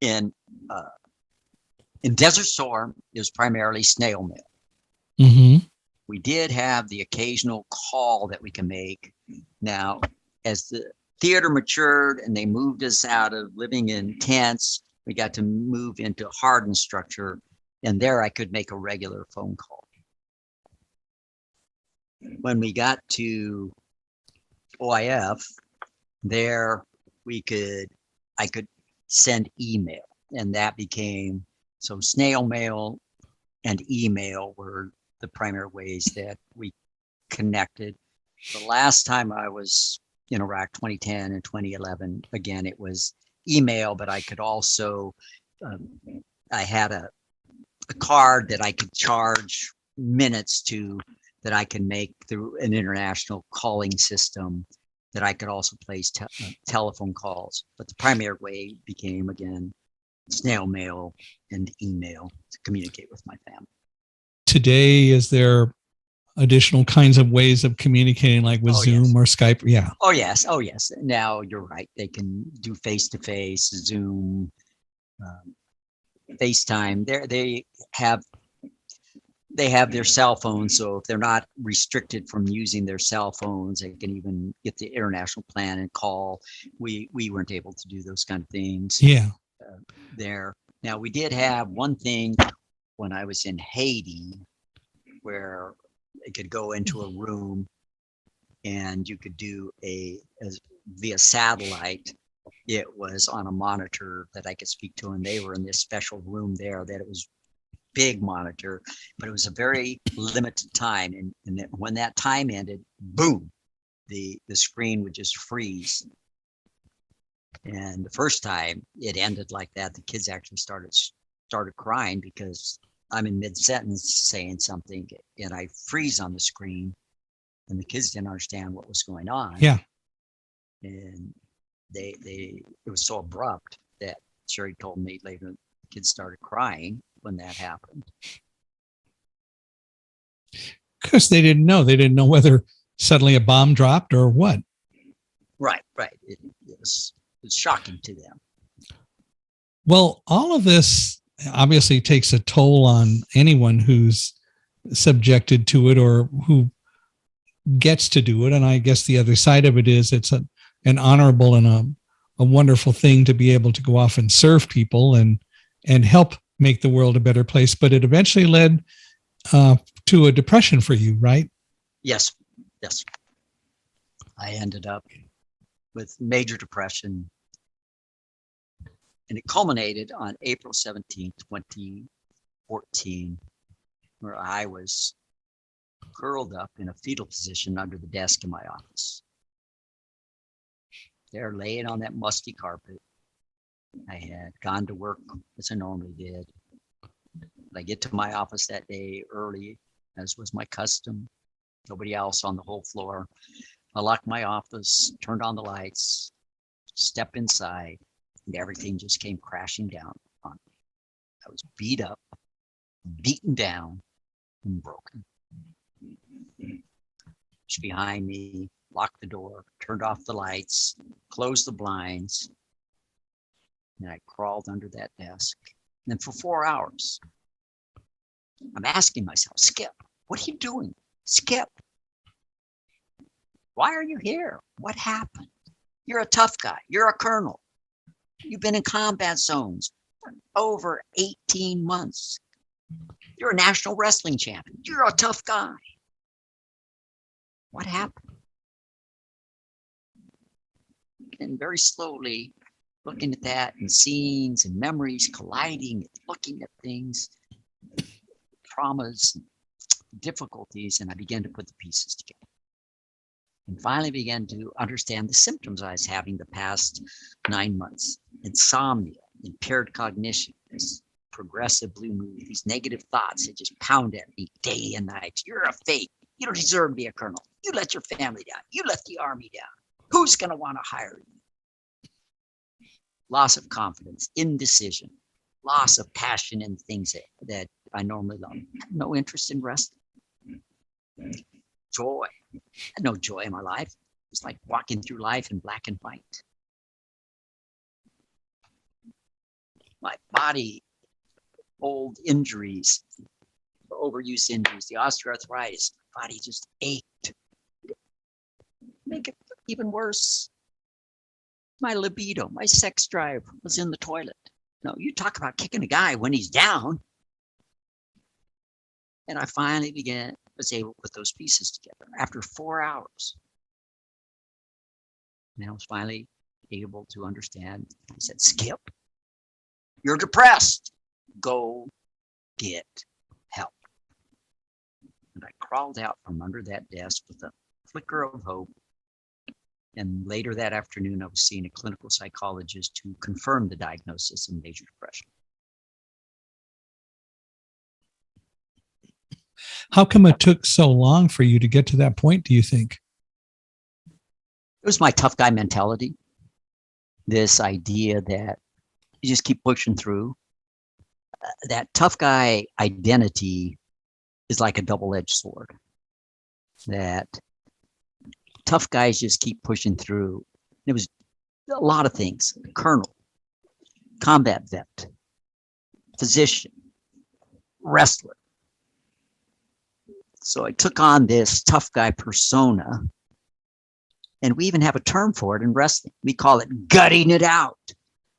S2: In Desert Storm, it was primarily snail mail.
S1: Mm-hmm.
S2: We did have the occasional call that we can make. Now, as the theater matured and they moved us out of living in tents, we got to move into hardened structure, and there I could make a regular phone call. When we got to OIF, there I could send email, and that became, so snail mail and email were the primary ways that we connected. The last time I was in Iraq, 2010 and 2011, again, it was email, but I could also, I had a card that I could charge minutes to, that I can make through an international calling system, that I could also place telephone calls. But the primary way became, again, snail mail and email to communicate with my family.
S1: Today, is there additional kinds of ways of communicating, like with Zoom
S2: yes.
S1: or Skype? Yeah.
S2: Oh, yes. Oh, yes. Now you're right. They can do face-to-face, Zoom, FaceTime. They have their cell phones, so if they're not restricted from using their cell phones, they can even get the international plan and call. We weren't able to do those kind of things.
S1: Yeah.
S2: There. Now, we did have one thing when I was in Haiti, where you could go into a room and you could do via satellite. It was on a monitor that I could speak to, and they were in this special room there that it was big monitor, but it was a very limited time. And when that time ended, boom, the screen would just freeze. And the first time it ended like that, the kids actually started crying, because I'm in mid-sentence saying something and I freeze on the screen, and the kids didn't understand what was going on.
S1: Yeah.
S2: And it was so abrupt that Sherry told me later, the kids started crying when that happened.
S1: Because they didn't know. They didn't know whether suddenly a bomb dropped or what.
S2: Right. It was shocking to them.
S1: Well, all of this obviously takes a toll on anyone who's subjected to it or who gets to do it. And I guess the other side of it is it's an honorable and a wonderful thing to be able to go off and serve people and help make the world a better place. But it eventually led to a depression for you, right?
S2: Yes. I ended up with major depression, and it culminated on April 17th, 2014, where I was curled up in a fetal position under the desk in my office. There, laying on that musty carpet. I had gone to work as I normally did. I get to my office that day early, as was my custom. Nobody else on the whole floor. I locked my office, turned on the lights, stepped inside, and everything just came crashing down on me. I was beat up, beaten down, and broken. Just behind me, locked the door, turned off the lights, closed the blinds, and I crawled under that desk. And then for 4 hours, I'm asking myself, Skip, what are you doing? Skip, why are you here? What happened? You're a tough guy. You're a colonel. You've been in combat zones for over 18 months. You're a national wrestling champion. You're a tough guy. What happened? And very slowly, looking at that and scenes and memories colliding, looking at things, traumas, difficulties, and I began to put the pieces together. And finally began to understand the symptoms I was having the past 9 months. Insomnia, impaired cognition, this progressive blue mood, these negative thoughts that just pound at me day and night. You're a fake. You don't deserve to be a colonel. You let your family down. You let the army down. Who's going to want to hire you? Loss of confidence, indecision, loss of passion in things that I normally love. No interest in wrestling. Joy. I had no joy in my life. It was like walking through life in black and white. My body, old injuries, overuse injuries, the osteoarthritis, my body just ached. Make it even worse. My libido, my sex drive was in the toilet. No, you talk about kicking a guy when he's down. And I finally was able to put those pieces together after 4 hours. And I was finally able to understand. I said, Skip, you're depressed. Go get help. And I crawled out from under that desk with a flicker of hope. And later that afternoon, I was seeing a clinical psychologist to confirm the diagnosis of major depression.
S1: How come it took so long for you to get to that point, do you think?
S2: It was my tough guy mentality. This idea that you just keep pushing through. That tough guy identity is like a double-edged sword. That tough guys just keep pushing through. It was a lot of things: colonel, combat vet, physician, wrestler. So I took on this tough guy persona, and we even have a term for it in wrestling. We call it gutting it out.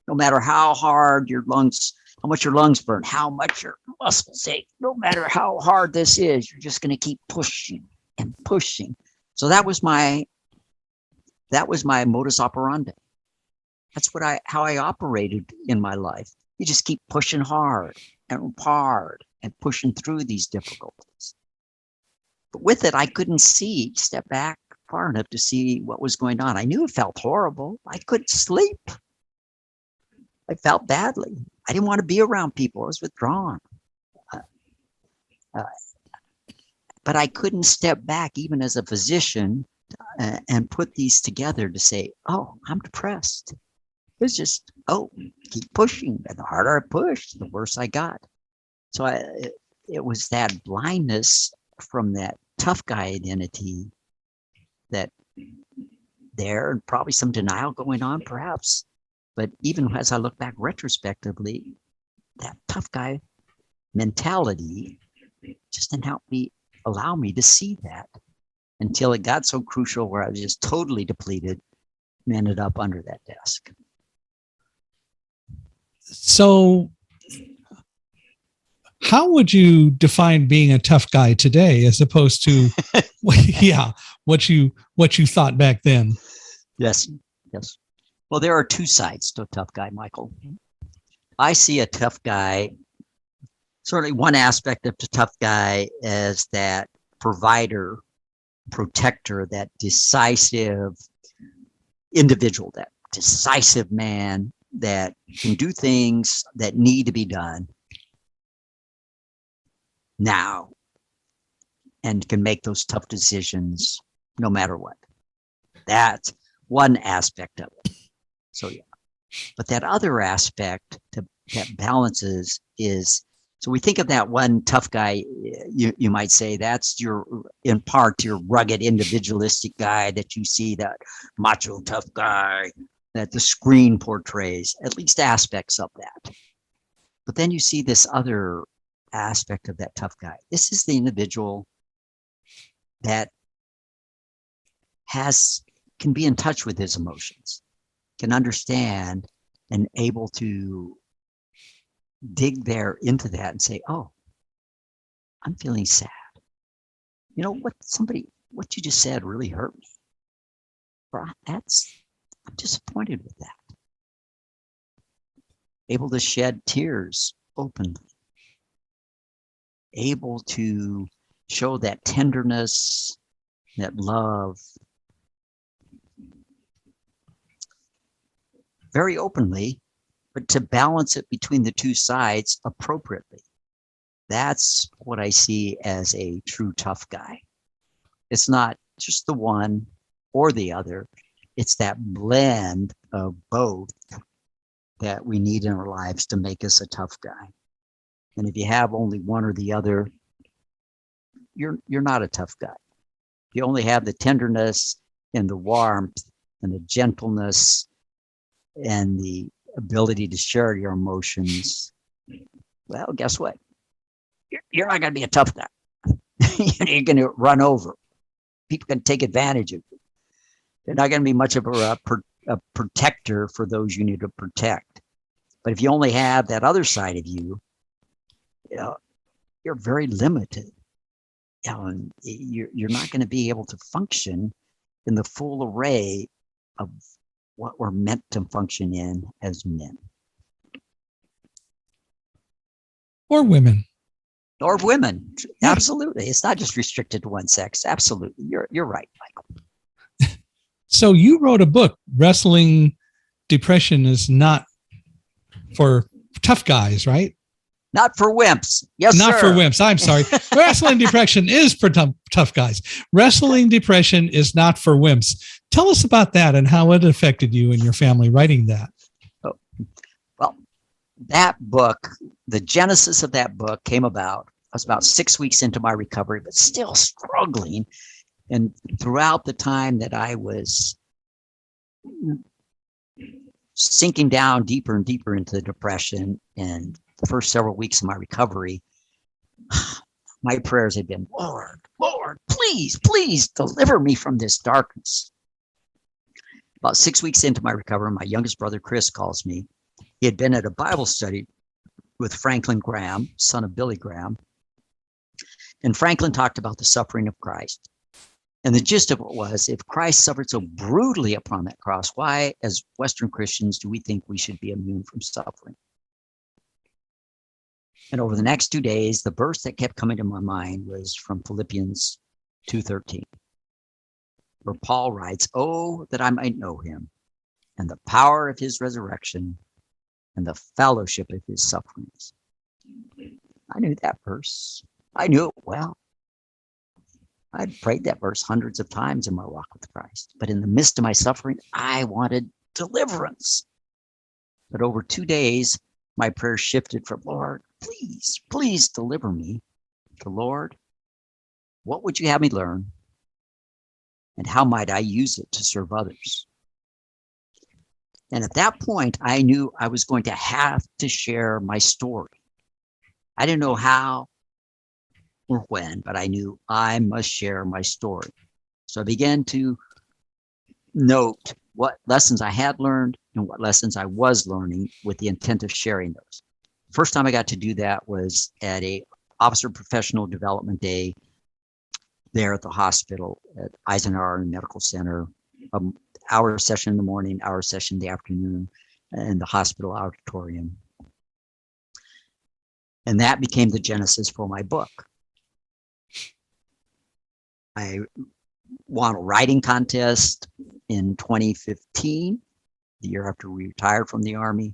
S2: No matter how hard your lungs, how much your lungs burn, how much your muscles ache, no matter how hard this is, you're just going to keep pushing and pushing. So that was my modus operandi. That's how I operated in my life. You just keep pushing hard and pushing through these difficulties. But with it, I couldn't step back far enough to see what was going on. I knew it felt horrible. I couldn't sleep. I felt badly. I didn't want to be around people. I was withdrawn. But I couldn't step back, even as a physician, and put these together to say, oh, I'm depressed. It was just, keep pushing. And the harder I pushed, the worse I got. So it was that blindness from that tough guy identity that there, and probably some denial going on, perhaps. But even as I look back retrospectively, that tough guy mentality just didn't allow me to see that until it got so crucial where I was just totally depleted and ended up under that desk.
S1: So how would you define being a tough guy today as opposed to what you thought back then?
S2: Yes. Well, there are two sides to a tough guy, Michael. I see a tough guy, certainly one aspect of the tough guy as that provider, protector, that decisive individual, that decisive man that can do things that need to be done now and can make those tough decisions no matter what. That's one aspect of it. So yeah, but that other aspect that balances is, so we think of that one tough guy, you might say that's in part your rugged individualistic guy that you see, that macho tough guy that the screen portrays, at least aspects of that. But then you see this other aspect of that tough guy. This is the individual that can be in touch with his emotions, can understand and able to dig there into that and say, oh, I'm feeling sad. You know what you just said really hurt me. I'm disappointed with that. Able to shed tears openly. Able to show that tenderness, that love, very openly, but to balance it between the two sides appropriately. That's what I see as a true tough guy. It's not just the one or the other. It's that blend of both that we need in our lives to make us a tough guy. And if you have only one or the other, you're not a tough guy. If you only have the tenderness and the warmth and the gentleness and the ability to share your emotions, well, guess what? You're not going to be a tough guy. You're going to run over. People can take advantage of you. They're not going to be much of a protector for those you need to protect. But if you only have that other side of you, you're very limited. And you're not going to be able to function in the full array of what we're meant to function in as men.
S1: Or women.
S2: Or women. Absolutely. It's not just restricted to one sex. Absolutely. You're right, Michael.
S1: So you wrote a book, Wrestling Depression is Not for Tough Guys, right?
S2: Not for wimps. Yes,
S1: Not
S2: sir.
S1: for wimps. I'm sorry. Wrestling depression is for tough guys. Wrestling depression is not for wimps. Tell us about that and how it affected you and your family writing that.
S2: Oh, well, that book, the genesis of that book came about. I was about 6 weeks into my recovery, but still struggling. And throughout the time that I was sinking down deeper and deeper into the depression, and the first several weeks of my recovery, my prayers had been, Lord, please, please deliver me from this darkness. About 6 weeks into my recovery, my youngest brother, Chris, calls me. He had been at a Bible study with Franklin Graham, son of Billy Graham. And Franklin talked about the suffering of Christ. And the gist of it was, if Christ suffered so brutally upon that cross, why, as Western Christians, do we think we should be immune from suffering? And over the next 2 days, the verse that kept coming to my mind was from Philippians 2:13, where Paul writes, "Oh, that I might know him and the power of his resurrection and the fellowship of his sufferings." I knew that verse. I knew it well. I'd prayed that verse hundreds of times in my walk with Christ. But in the midst of my suffering, I wanted deliverance. But over 2 days, my prayer shifted from, Lord, please, please deliver me, to Lord, what would you have me learn? And how might I use it to serve others? And at that point, I knew I was going to have to share my story. I didn't know how or when, but I knew I must share my story. So I began to note what lessons I had learned and what lessons I was learning with the intent of sharing those. First time I got to do that was at a Officer Professional Development Day there at the hospital at Eisenhower Medical Center. Hour session in the morning, hour session in the afternoon, in the hospital auditorium. And that became the genesis for my book. I won a writing contest in 2015, the year after we retired from the Army.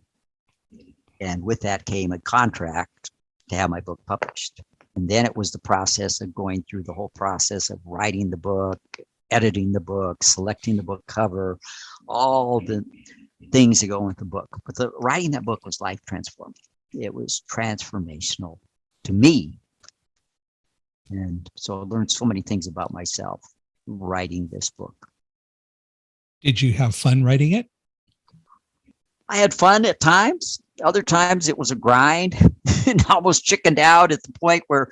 S2: And with that came a contract to have my book published. And then it was the process of going through the whole process of writing the book, editing the book, selecting the book cover, all the things that go with the book. But writing that book was life transforming. It was transformational to me. And so I learned so many things about myself writing this book.
S1: Did you have fun writing it?
S2: I had fun at times. Other times it was a grind and almost chickened out at the point where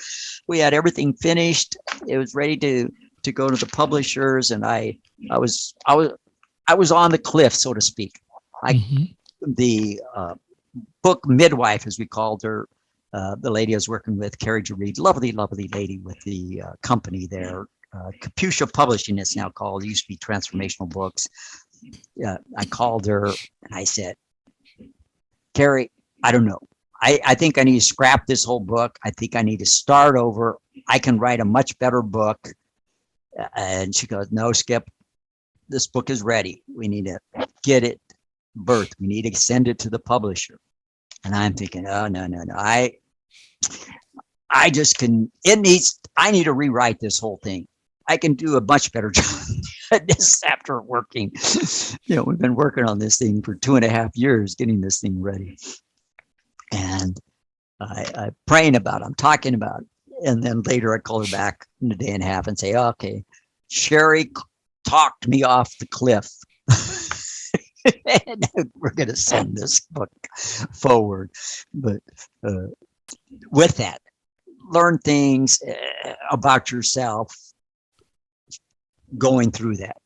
S2: we had everything finished. It was ready to go to the publishers, and I was on the cliff, so to speak. The book midwife, as we called her, the lady I was working with, Carrie Reed, lovely lady with the company there, Caputia Publishing, it's now called. It used to be Transformational Books. I called her and I said, Carrie, I don't know. I think I need to scrap this whole book. I think I need to start over. I can write a much better book. And she goes, no, Skip, this book is ready. We need to get it birthed. We need to send it to the publisher. And I'm thinking, oh, no. I need to rewrite this whole thing. I can do a much better job at this after working. We've been working on this thing for 2.5 years, getting this thing ready. And I'm praying about it, I'm talking about it. And then later I call her back in a day and a half and say, okay, Sherry talked me off the cliff. And we're going to send this book forward. But with that, learn things about yourself going through that.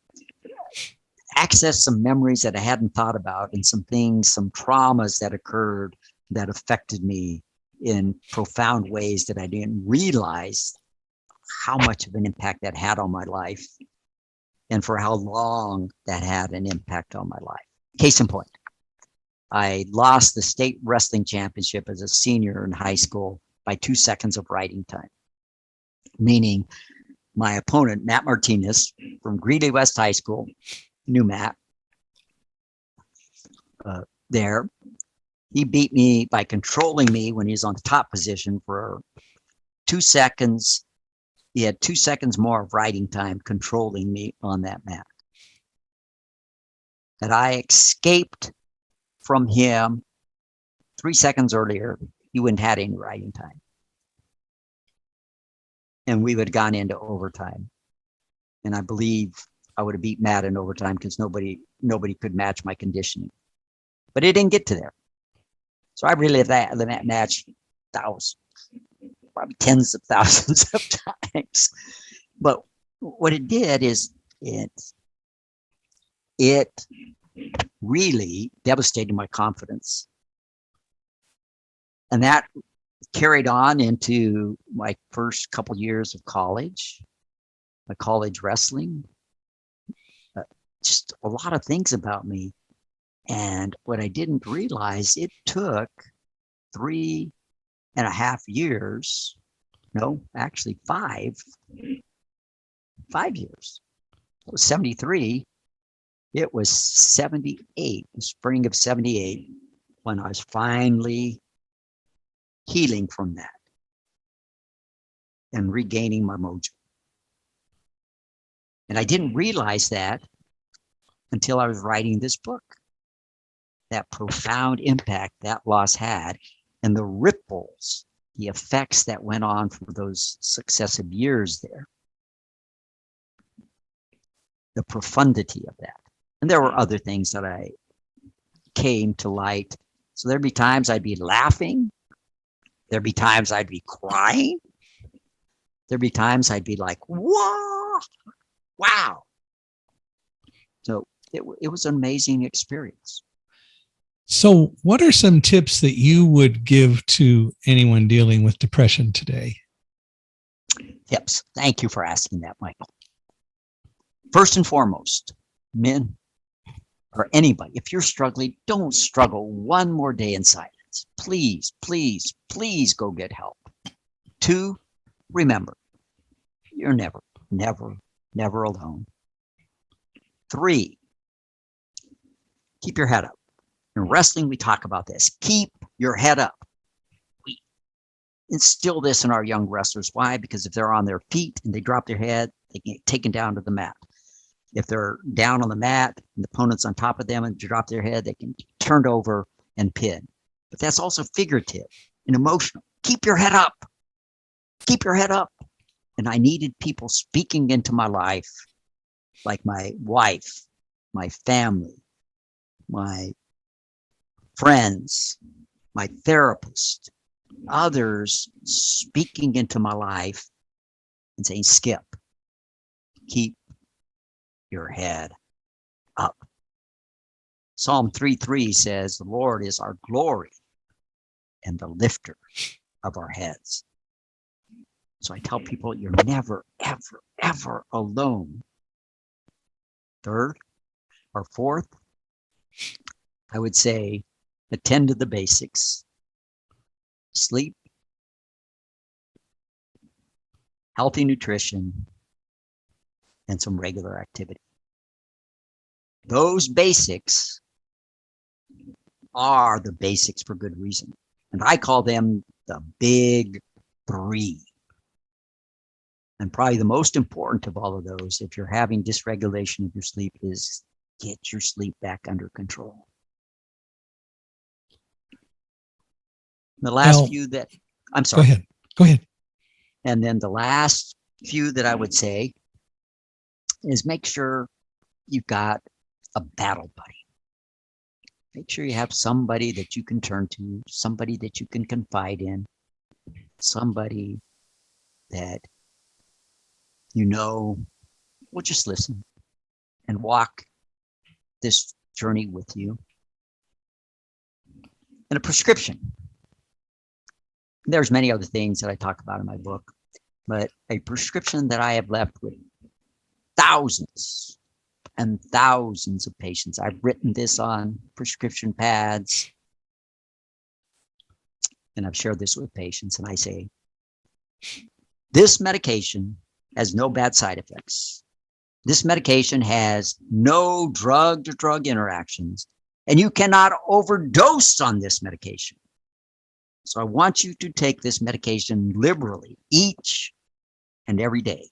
S2: Access some memories that I hadn't thought about, and some things, some traumas that occurred that affected me in profound ways that I didn't realize how much of an impact that had on my life and for how long that had an impact on my life. Case in point, I lost the state wrestling championship as a senior in high school by 2 seconds of writing time, meaning my opponent, Matt Martinez from Greeley West High School, knew Matt there. He beat me by controlling me when he was on the top position for 2 seconds. He had 2 seconds more of writing time controlling me on that mat. Had I escaped from him 3 seconds earlier, he wouldn't have had any writing time. And we would have gone into overtime. And I believe I would have beat Matt in overtime because nobody could match my conditioning. But it didn't get to there. So I relived that match thousands, probably tens of thousands of times. But what it did is it really devastated my confidence. And that carried on into my first couple years of college, my college wrestling, just a lot of things about me. And what I didn't realize, it took 3.5 years. No, actually 5 years. It was 73. It was 78, the spring of 78, when I was finally healing from that and regaining my mojo. And I didn't realize that until I was writing this book. That profound impact that loss had, and the ripples, the effects that went on for those successive years there. The profundity of that. And there were other things that I came to light. So there'd be times I'd be laughing. There'd be times I'd be crying. There'd be times I'd be like, whoa, wow. So it was an amazing experience.
S1: So what are some tips that you would give to anyone dealing with depression today?
S2: Tips. Thank you for asking that, Michael. First and foremost, men or anybody, if you're struggling, don't struggle one more day in silence. Please, please, please go get help. 2, remember, you're never, never, never alone. 3, keep your head up. In wrestling, we talk about this. Keep your head up. We instill this in our young wrestlers. Why? Because if they're on their feet and they drop their head, they get taken down to the mat. If they're down on the mat and the opponent's on top of them and drop their head, they can be turned over and pinned. But that's also figurative and emotional. Keep your head up. Keep your head up. And I needed people speaking into my life, like my wife, my family, my friends, my therapist, others speaking into my life and saying, Skip, keep your head up. Psalm 3:3 says, the Lord is our glory and the lifter of our heads. So I tell people, you're never, ever, ever alone. 3rd or 4th, I would say, attend to the basics. Sleep, healthy nutrition, and some regular activity. Those basics are the basics for good reason. And I call them the big 3. And probably the most important of all of those, if you're having dysregulation of your sleep, is get your sleep back under control. The last few that, I'm sorry.
S1: Go ahead.
S2: And then the last few that I would say is make sure you've got a battle buddy. Make sure you have somebody that you can turn to, somebody that you can confide in, somebody that you know will just listen and walk this journey with you. And a prescription. There's many other things that I talk about in my book, but a prescription that I have left with thousands and thousands of patients. I've written this on prescription pads, and I've shared this with patients, and I say, this medication has no bad side effects. This medication has no drug-to-drug interactions. And you cannot overdose on this medication. So I want you to take this medication liberally each and every day.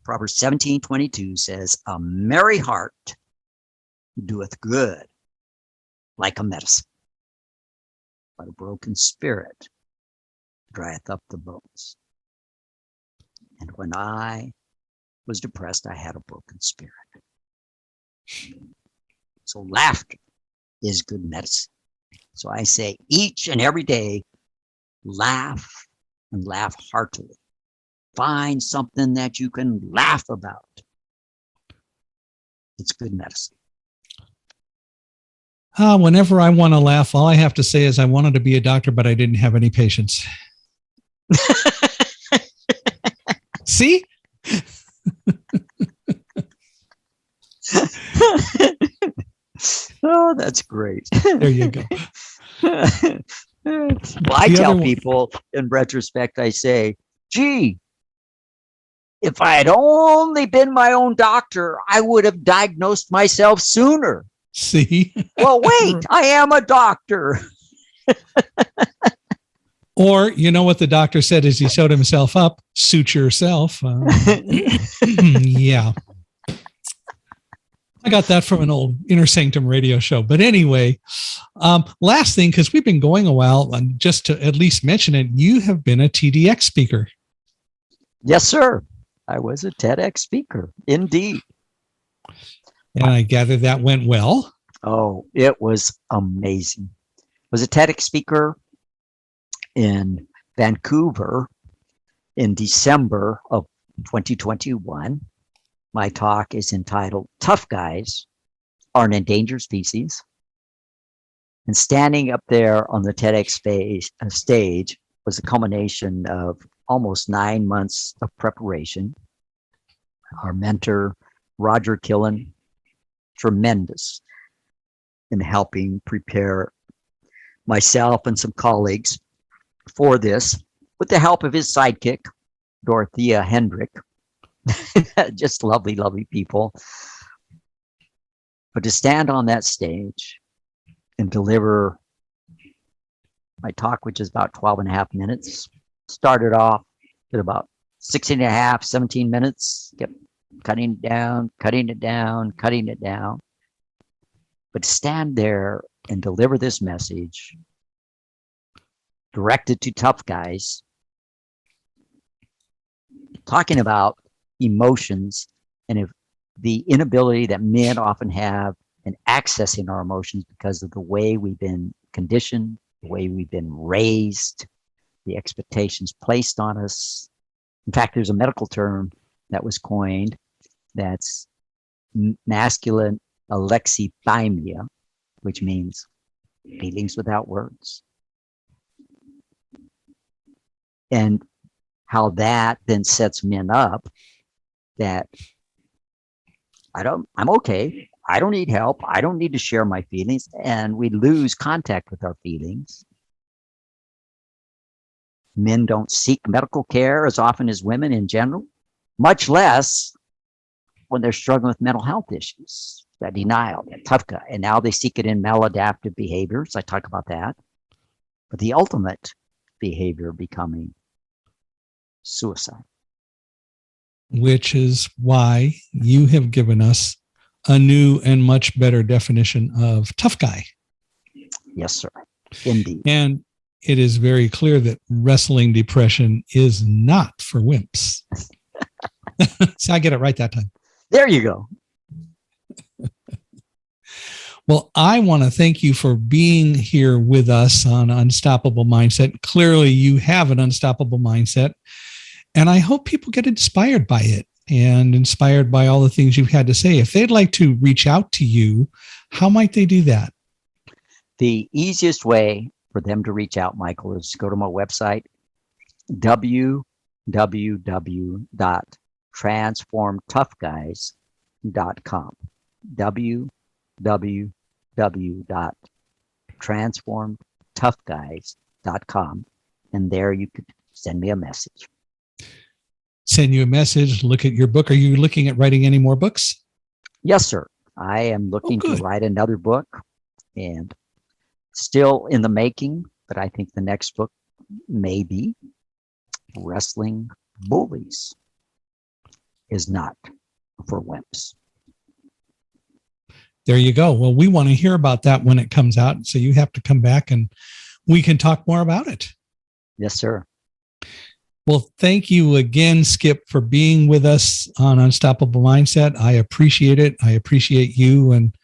S2: Proverbs 17:22 says, a merry heart doeth good like a medicine, but a broken spirit drieth up the bones. And when I was depressed, I had a broken spirit. So laughter is good medicine. So I say each and every day, laugh and laugh heartily. Find something that you can laugh about. It's good medicine.
S1: Whenever I want to laugh, all I have to say is I wanted to be a doctor, but I didn't have any patience. See?
S2: Oh, that's great.
S1: There you go.
S2: Well, I tell people in retrospect, I say, gee, if I had only been my own doctor, I would have diagnosed myself sooner.
S1: See?
S2: Well, wait, I am a doctor.
S1: Or, you know what the doctor said as he sewed himself up? Suit yourself. Yeah. I got that from an old Inner Sanctum radio show. But anyway, last thing, because we've been going a while, and just to at least mention it, you have been a TEDx speaker.
S2: Yes, sir. I was a TEDx speaker, indeed.
S1: And I gather that went well.
S2: Oh, it was amazing. I was a TEDx speaker in Vancouver in December of 2021. My talk is entitled, Tough Guys Are an Endangered Species. And standing up there on the TEDx stage was a culmination of almost 9 months of preparation. Our mentor, Roger Killen, tremendous in helping prepare myself and some colleagues for this, with the help of his sidekick, Dorothea Hendrick. Just lovely, lovely people. But to stand on that stage and deliver my talk, which is about 12 and a half minutes, started off at about 16 and a half, 17 minutes, kept cutting it down, cutting it down, cutting it down. But to stand there and deliver this message directed to tough guys, talking about emotions and if the inability that men often have in accessing our emotions because of the way we've been conditioned, the way we've been raised, the expectations placed on us. In fact, there's a medical term that was coined that's masculine alexithymia, which means feelings without words. And how that then sets men up that I'm okay. I don't need help. I don't need to share my feelings. And we lose contact with our feelings. Men don't seek medical care as often as women in general, much less when they're struggling with mental health issues, that denial, that tough guy. And now they seek it in maladaptive behaviors. I talk about that. But the ultimate behavior becoming suicide.
S1: Which is why you have given us a new and much better definition of tough guy.
S2: Yes, sir. Indeed.
S1: And it is very clear that wrestling depression is not for wimps. So I get it right that time.
S2: There you go.
S1: Well, I want to thank you for being here with us on Unstoppable Mindset. Clearly, you have an unstoppable mindset. And I hope people get inspired by it and inspired by all the things you've had to say. If they'd like to reach out to you, how might they do that?
S2: The easiest way for them to reach out, Michael, is go to my website, www.transformtoughguys.com. www.transformtoughguys.com. And there you could send me a message.
S1: Send you a message, look at your book. Are you looking at writing any more books?
S2: Yes, sir. I am looking to
S1: good.
S2: write another book, and still in the making, but I think the next book may be Wrestling Bullies is Not for Wimps.
S1: There you go. Well, we want to hear about that when it comes out. So you have to come back and we can talk more about it.
S2: Yes, sir.
S1: Well, thank you again, Skip, for being with us on Unstoppable Mindset. I appreciate it. I appreciate you. And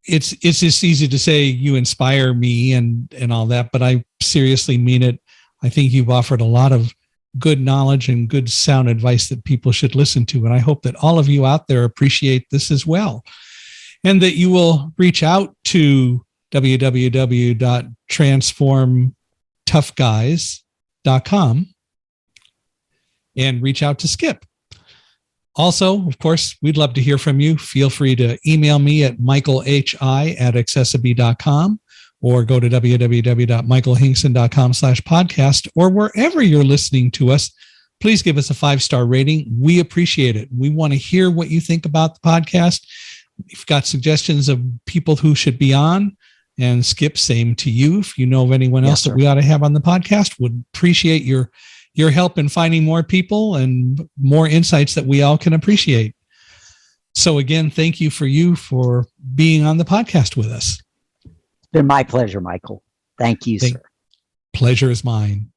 S1: it's just easy to say you inspire me and all that, but I seriously mean it. I think you've offered a lot of good knowledge and good sound advice that people should listen to. And I hope that all of you out there appreciate this as well. And that you will reach out to www.transformtoughguys.com and reach out to Skip. Also, of course, we'd love to hear from you. Feel free to email me at michaelhi@accessiBe.com or go to www.michaelhingson.com/podcast, or wherever you're listening to us. Please give us a 5-star rating. We appreciate it. We want to hear what you think about the podcast. If you've got suggestions of people who should be on, and Skip, same to you. If you know of anyone else that we ought to have on the podcast, would appreciate your help in finding more people and more insights that we all can appreciate. So again, thank you for being on the podcast with us.
S2: It's been my pleasure, Michael. Thank you, sir.
S1: Pleasure is mine.